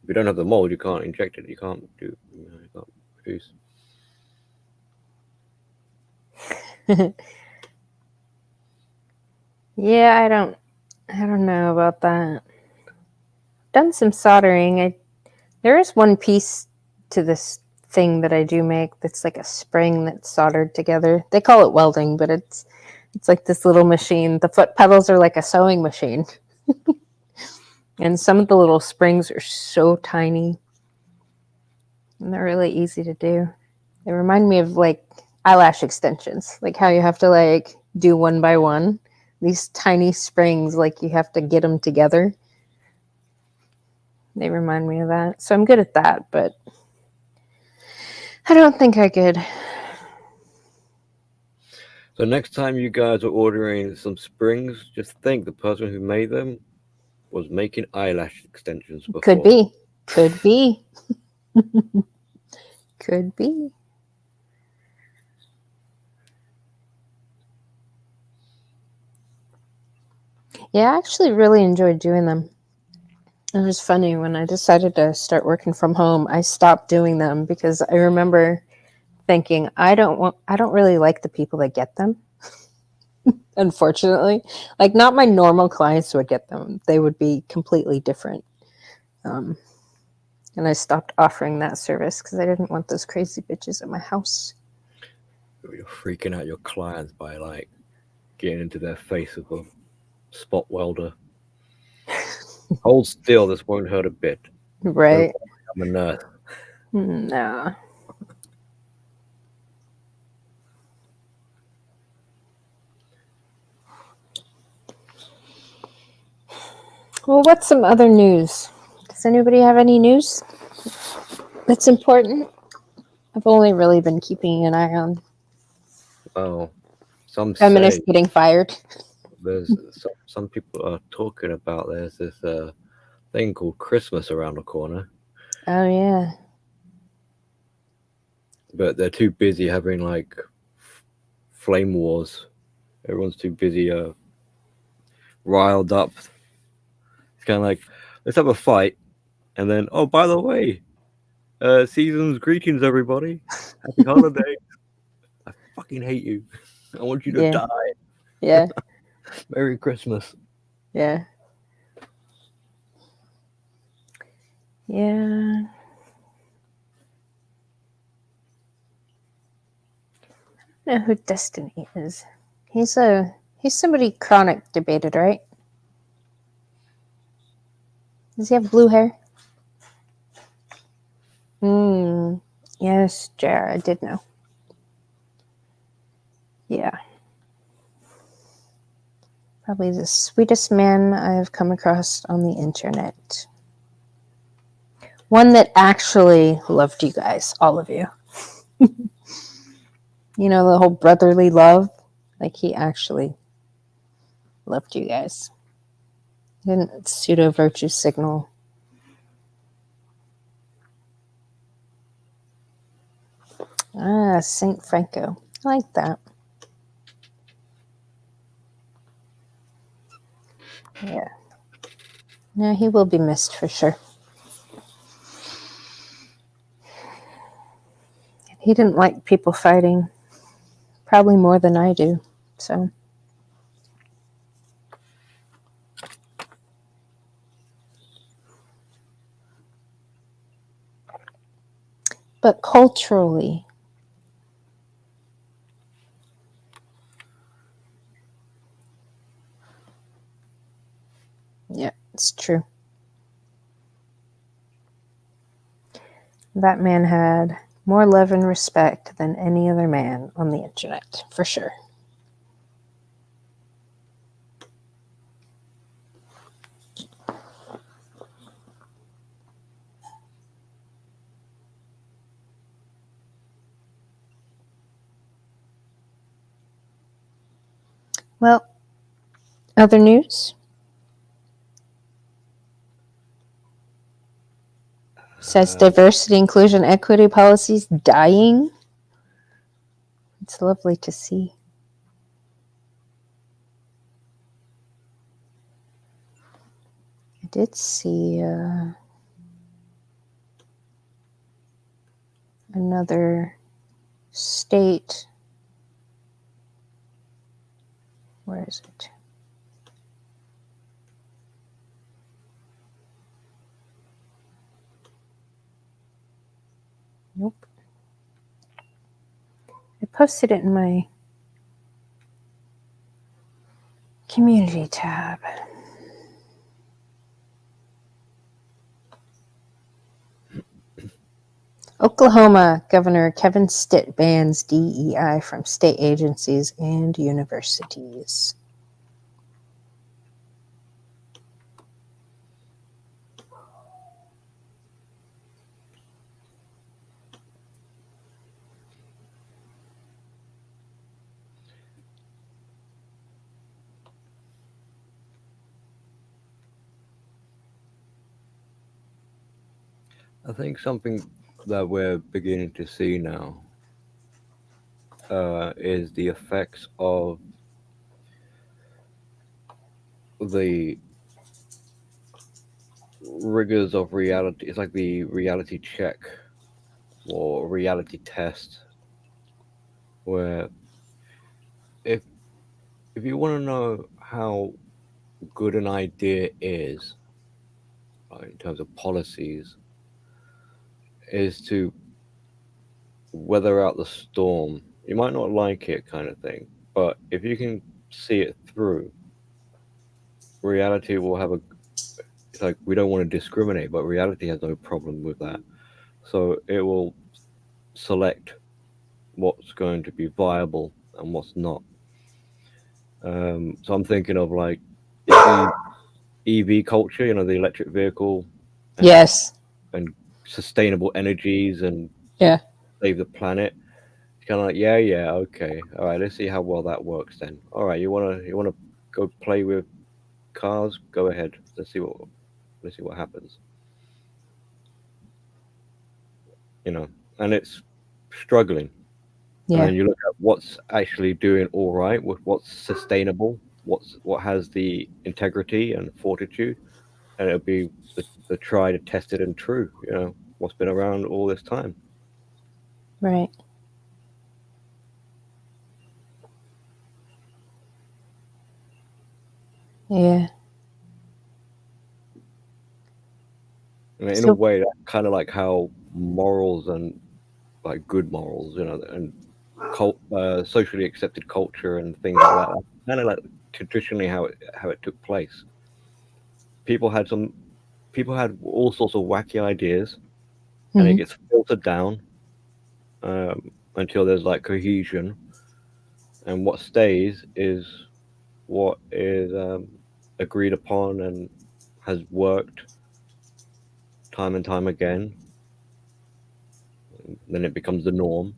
B: If you don't have the mold, you can't inject it. You can't produce.
A: Yeah, I don't know about that. Done some soldering. There is one piece to this thing that I do make that's like a spring that's soldered together. They call it welding, but it's like this little machine. The foot pedals are like a sewing machine. And some of the little springs are so tiny. And they're really easy to do. They remind me of like eyelash extensions, like how you have to like do one by one. These tiny springs, like you have to get them together. They remind me of that. So I'm good at that, but I don't think I could.
B: So next time you guys are ordering some springs, just think the person who made them was making eyelash extensions before.
A: Could be. Could be. Could be. Yeah, I actually really enjoyed doing them. It was funny when I decided to start working from home, I stopped doing them because I remember thinking I don't really like the people that get them. Unfortunately, like not my normal clients would get them. They would be completely different. And I stopped offering that service because I didn't want those crazy bitches at my house.
B: You're freaking out your clients by like getting into their face with a spot welder. Hold still, this won't hurt a bit.
A: Right.
B: I'm a nurse.
A: No. Well, what's some other news? Does anybody have any news that's important? I've only really been keeping an eye on
B: Some
A: feminists
B: say
A: getting fired.
B: there's some people are talking about there's this thing called Christmas around the corner.
A: Oh yeah.
B: But they're too busy having like flame wars. Everyone's too busy riled up. It's kind of like, let's have a fight, and then, oh, by the way, season's greetings, everybody. Happy holidays. I fucking hate you. I want you to die.
A: Yeah.
B: Merry Christmas.
A: Yeah. Yeah. I don't know who Destiny is. He's somebody chronic debated, right? Does he have blue hair? Yes, JR, I did know. Yeah. Probably the sweetest man I've come across on the internet. One that actually loved you guys, all of you. You know, the whole brotherly love. Like, he actually loved you guys. He didn't pseudo virtue signal. Ah, Saint Franco. I like that. Yeah. No, he will be missed for sure. He didn't like people fighting. Probably more than I do. So. But culturally, yeah, it's true. That man had more love and respect than any other man on the internet, for sure. Well, other news? Says diversity, inclusion, equity policies dying. It's lovely to see. I did see another state. Where is it? Nope. I posted it in my community tab. Oklahoma Governor Kevin Stitt bans DEI from state agencies and universities.
B: I think something that we're beginning to see now is the effects of the rigors of reality. It's like the reality check or reality test, where if you want to know how good an idea is, right, in terms of policies, is to weather out the storm. You might not like it, kind of thing, but if you can see it through, reality will have a. It's like we don't want to discriminate, but reality has no problem with that. So it will select what's going to be viable and what's not. So I'm thinking of like EV culture, you know, the electric vehicle. And,
A: yes.
B: And sustainable energies and
A: yeah,
B: save the planet. It's kind of like, yeah, okay, all right. Let's see how well that works then. All right, you wanna go play with cars? Go ahead. Let's see what happens. You know, and it's struggling.
A: Yeah.
B: And then you look at what's actually doing all right, with what's sustainable, what has the integrity and fortitude, and it'll be the tried, tested, and true. You know, what's been around all this time.
A: Right. Yeah.
B: And in a way, that's kind of like how morals and like good morals, you know, and socially accepted culture and things like that. Kind of like traditionally how it took place. People had all sorts of wacky ideas, and it gets filtered down until there's like cohesion, and what stays is what is agreed upon and has worked time and time again. Then it becomes the norm,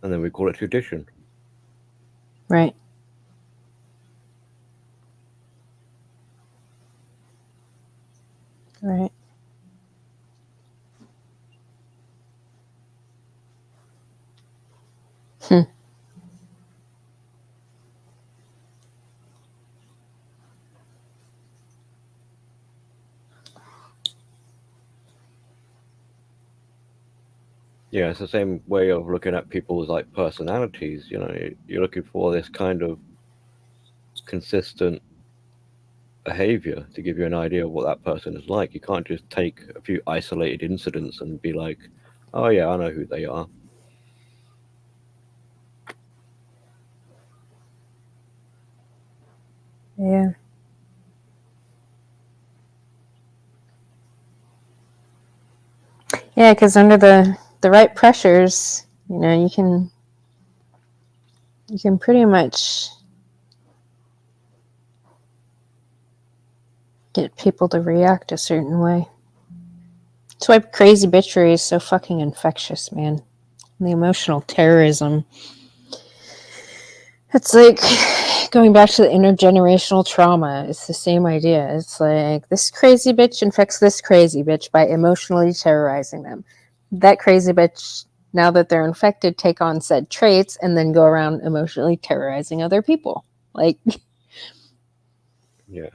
B: and then we call it tradition.
A: Right. Right.
B: Yeah, it's the same way of looking at people's like personalities. You know, you're looking for this kind of consistent behavior to give you an idea of what that person is like. You can't just take a few isolated incidents and be like, oh yeah, I know who they are.
A: Yeah. Yeah, because under the right pressures, you can pretty much get people to react a certain way. That's why crazy bitchery is so fucking infectious, man. The emotional terrorism. It's like going back to the intergenerational trauma. It's the same idea. It's like this crazy bitch infects this crazy bitch by emotionally terrorizing them. That crazy bitch, now that they're infected, take on said traits and then go around emotionally terrorizing other people. Like,
B: yeah.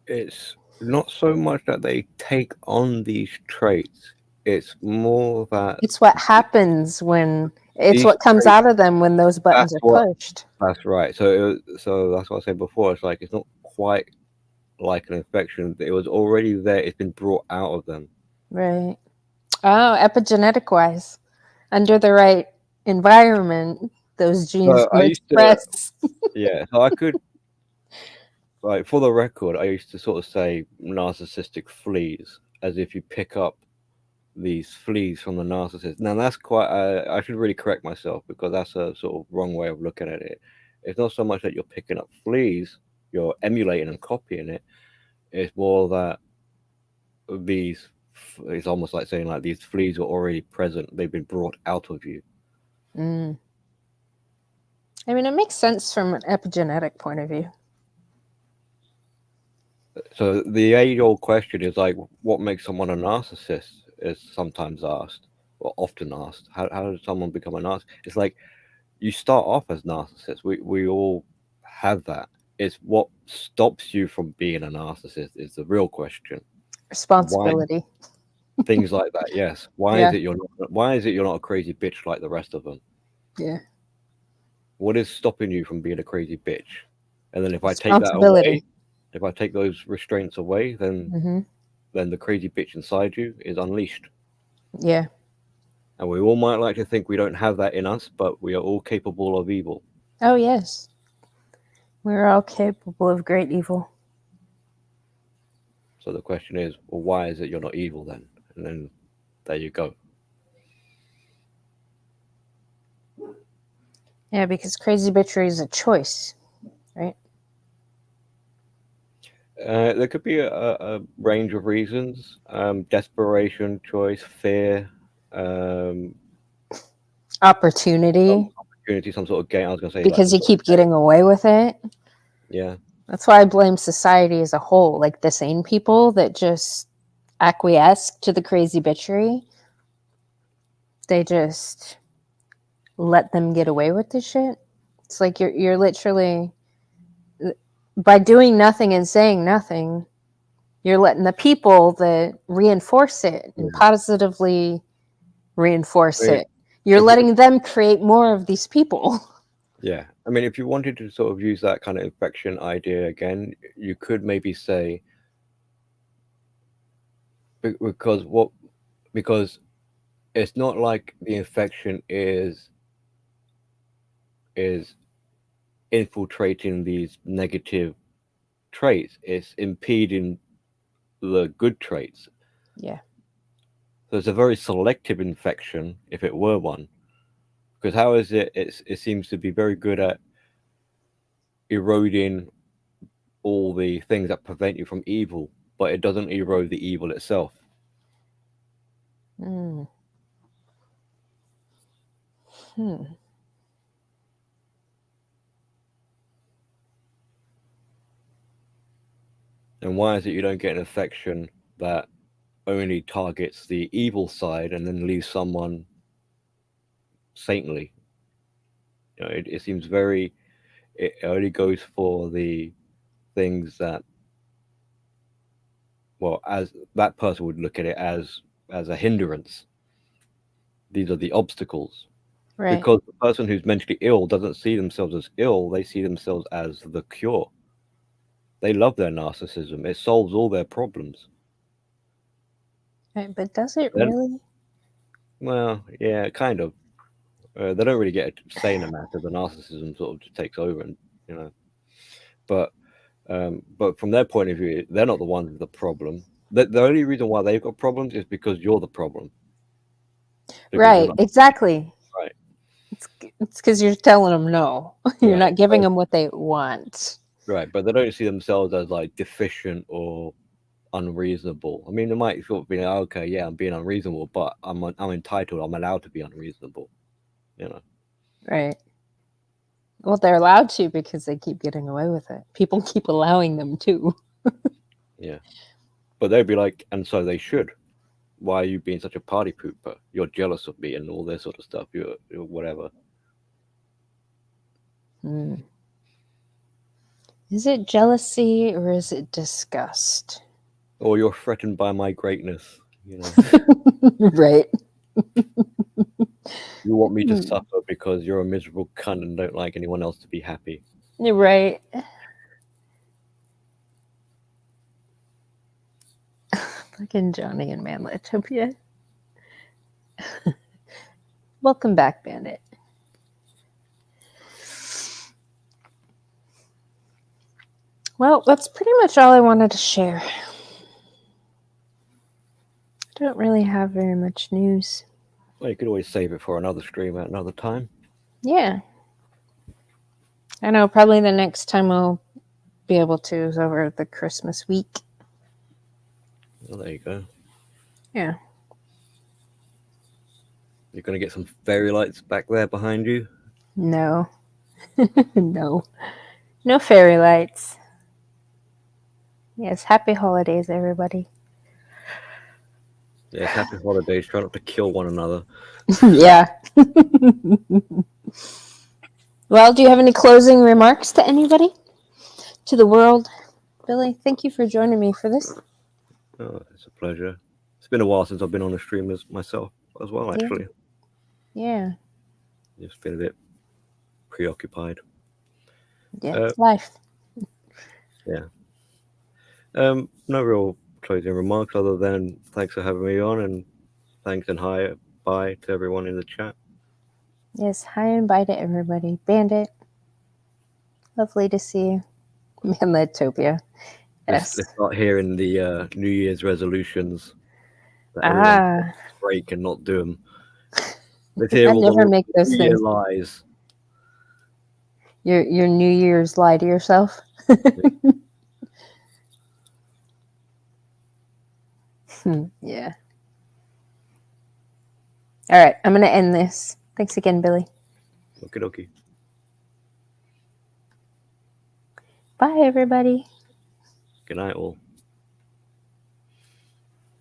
B: It's not so much that they take on these traits. It's more that
A: it's what happens when it's
B: these
A: what comes
B: traits,
A: out of them when those buttons are pushed.
B: That's right. So that's what I said before. It's like it's not quite like an infection. It was already there. It's been brought out of them.
A: Right. Oh, epigenetic wise, under the right environment, those genes
B: So
A: will express.
B: Yeah. So I could, like, for the record, I used to sort of say narcissistic fleas, as if you pick up these fleas from the narcissist. Now that's quite. I should really correct myself because that's a sort of wrong way of looking at it. It's not so much that you're picking up fleas, you're emulating and copying it. It's more that these. It's almost like saying like these fleas are already present. They've been brought out of you.
A: Mm. I mean, it makes sense from an epigenetic point of view.
B: So the age-old question is like, what makes someone a narcissist? Is sometimes asked, or often asked. How does someone become a narcissist? It's like you start off as narcissists. We all have that. It's what stops you from being a narcissist is the real question.
A: Responsibility.
B: Why, things like that. Yes. Why
A: Yeah.
B: is it you're not? Why is it you're not a crazy bitch like the rest of them?
A: Yeah.
B: What is stopping you from being a crazy bitch? And then if I take that away, if I take those restraints away, then then the crazy bitch inside you is unleashed.
A: Yeah.
B: And we all might like to think we don't have that in us, but we are all capable of evil.
A: Oh, yes. We're all capable of great evil.
B: So the question is, well, why is it you're not evil then? And then there you go.
A: Yeah, because crazy bitchery is a choice, right?
B: There could be a range of reasons: desperation, choice, fear,
A: opportunity,
B: some sort of game. I was going to say
A: because
B: like
A: you keep getting away with it.
B: Yeah,
A: that's why I blame society as a whole, like the sane people that just acquiesce to the crazy bitchery. They just let them get away with this shit. It's like you're literally, by doing nothing and saying nothing, you're letting the people that reinforce it and positively reinforce it. You're letting them create more of these people.
B: Yeah. I mean, if you wanted to sort of use that kind of infection idea again, you could maybe say, because it's not like the infection is infiltrating these negative traits. It's impeding the good traits.
A: Yeah.
B: So it's a very selective infection, if it were one. Because how is it? It seems to be very good at eroding all the things that prevent you from evil, but it doesn't erode the evil itself.
A: Mm.
B: And why is it you don't get an infection that only targets the evil side and then leaves someone saintly? You know, it seems very. It only goes for the things that, well, as that person would look at it as a hindrance. These are the obstacles.
A: Right.
B: Because the person who's mentally ill doesn't see themselves as ill; they see themselves as the cure. They love their narcissism. It solves all their problems.
A: Right, but does it
B: Then-
A: really?
B: Well, yeah, kind of. They don't really get a say in the matter. The narcissism sort of just takes over, and you know. But from their point of view, they're not the ones with the problem. The only reason why they've got problems is because you're the problem. Because
A: Right,
B: you're not-
A: exactly.
B: Right.
A: It's because you're telling them no. You're
B: Right.
A: not giving them what they want.
B: Right, but they don't see themselves as like deficient or unreasonable. I mean, they might sort of be like, okay, yeah, I'm being unreasonable, but I'm entitled. I'm allowed to be unreasonable. You know.
A: Right. Well, they're allowed to because they keep getting away with it. People keep allowing them to.
B: Yeah. But they'd be like, and so they should. Why are you being such a party pooper? You're jealous of me and all this sort of stuff. You're whatever.
A: Is it jealousy or is it disgust?
B: Or you're threatened by my greatness. You know.
A: Right.
B: You want me to suffer because you're a miserable cunt and don't like anyone else to be happy.
A: You're right. Fucking Johnny and Manletopia. Welcome back, Bandit. Well, that's pretty much all I wanted to share. I don't really have very much news.
B: Well, you could always save it for another stream at another time.
A: Yeah. I know, probably the next time I'll be able to is over the Christmas week.
B: Well, there you go.
A: Yeah.
B: You're going to get some fairy lights back there behind you?
A: No. No. No fairy lights. Yes, happy holidays, everybody.
B: Yes, happy holidays. Try not to kill one another.
A: Yeah. Well, do you have any closing remarks to anybody? To the world? Billy, thank you for joining me for this.
B: Oh, it's a pleasure. It's been a while since I've been on a stream myself as well, actually.
A: Yeah.
B: Just been a bit preoccupied.
A: Yeah, it's life.
B: Yeah. No real closing remarks other than thanks for having me on, and thanks and bye to everyone in the chat.
A: Yes, hi and bye to everybody. Bandit, lovely to see you. Manletopia. Yes.
B: Let's start hearing the New Year's resolutions that everyone break and not do them. Let's hear
A: I
B: all
A: never
B: the
A: make those
B: New Year
A: things.
B: lies.
A: Your New Year's lie to yourself. Yeah. All right, I'm going to end this. Thanks again, Billy.
B: Okie dokie.
A: Bye, everybody.
B: Good night, all.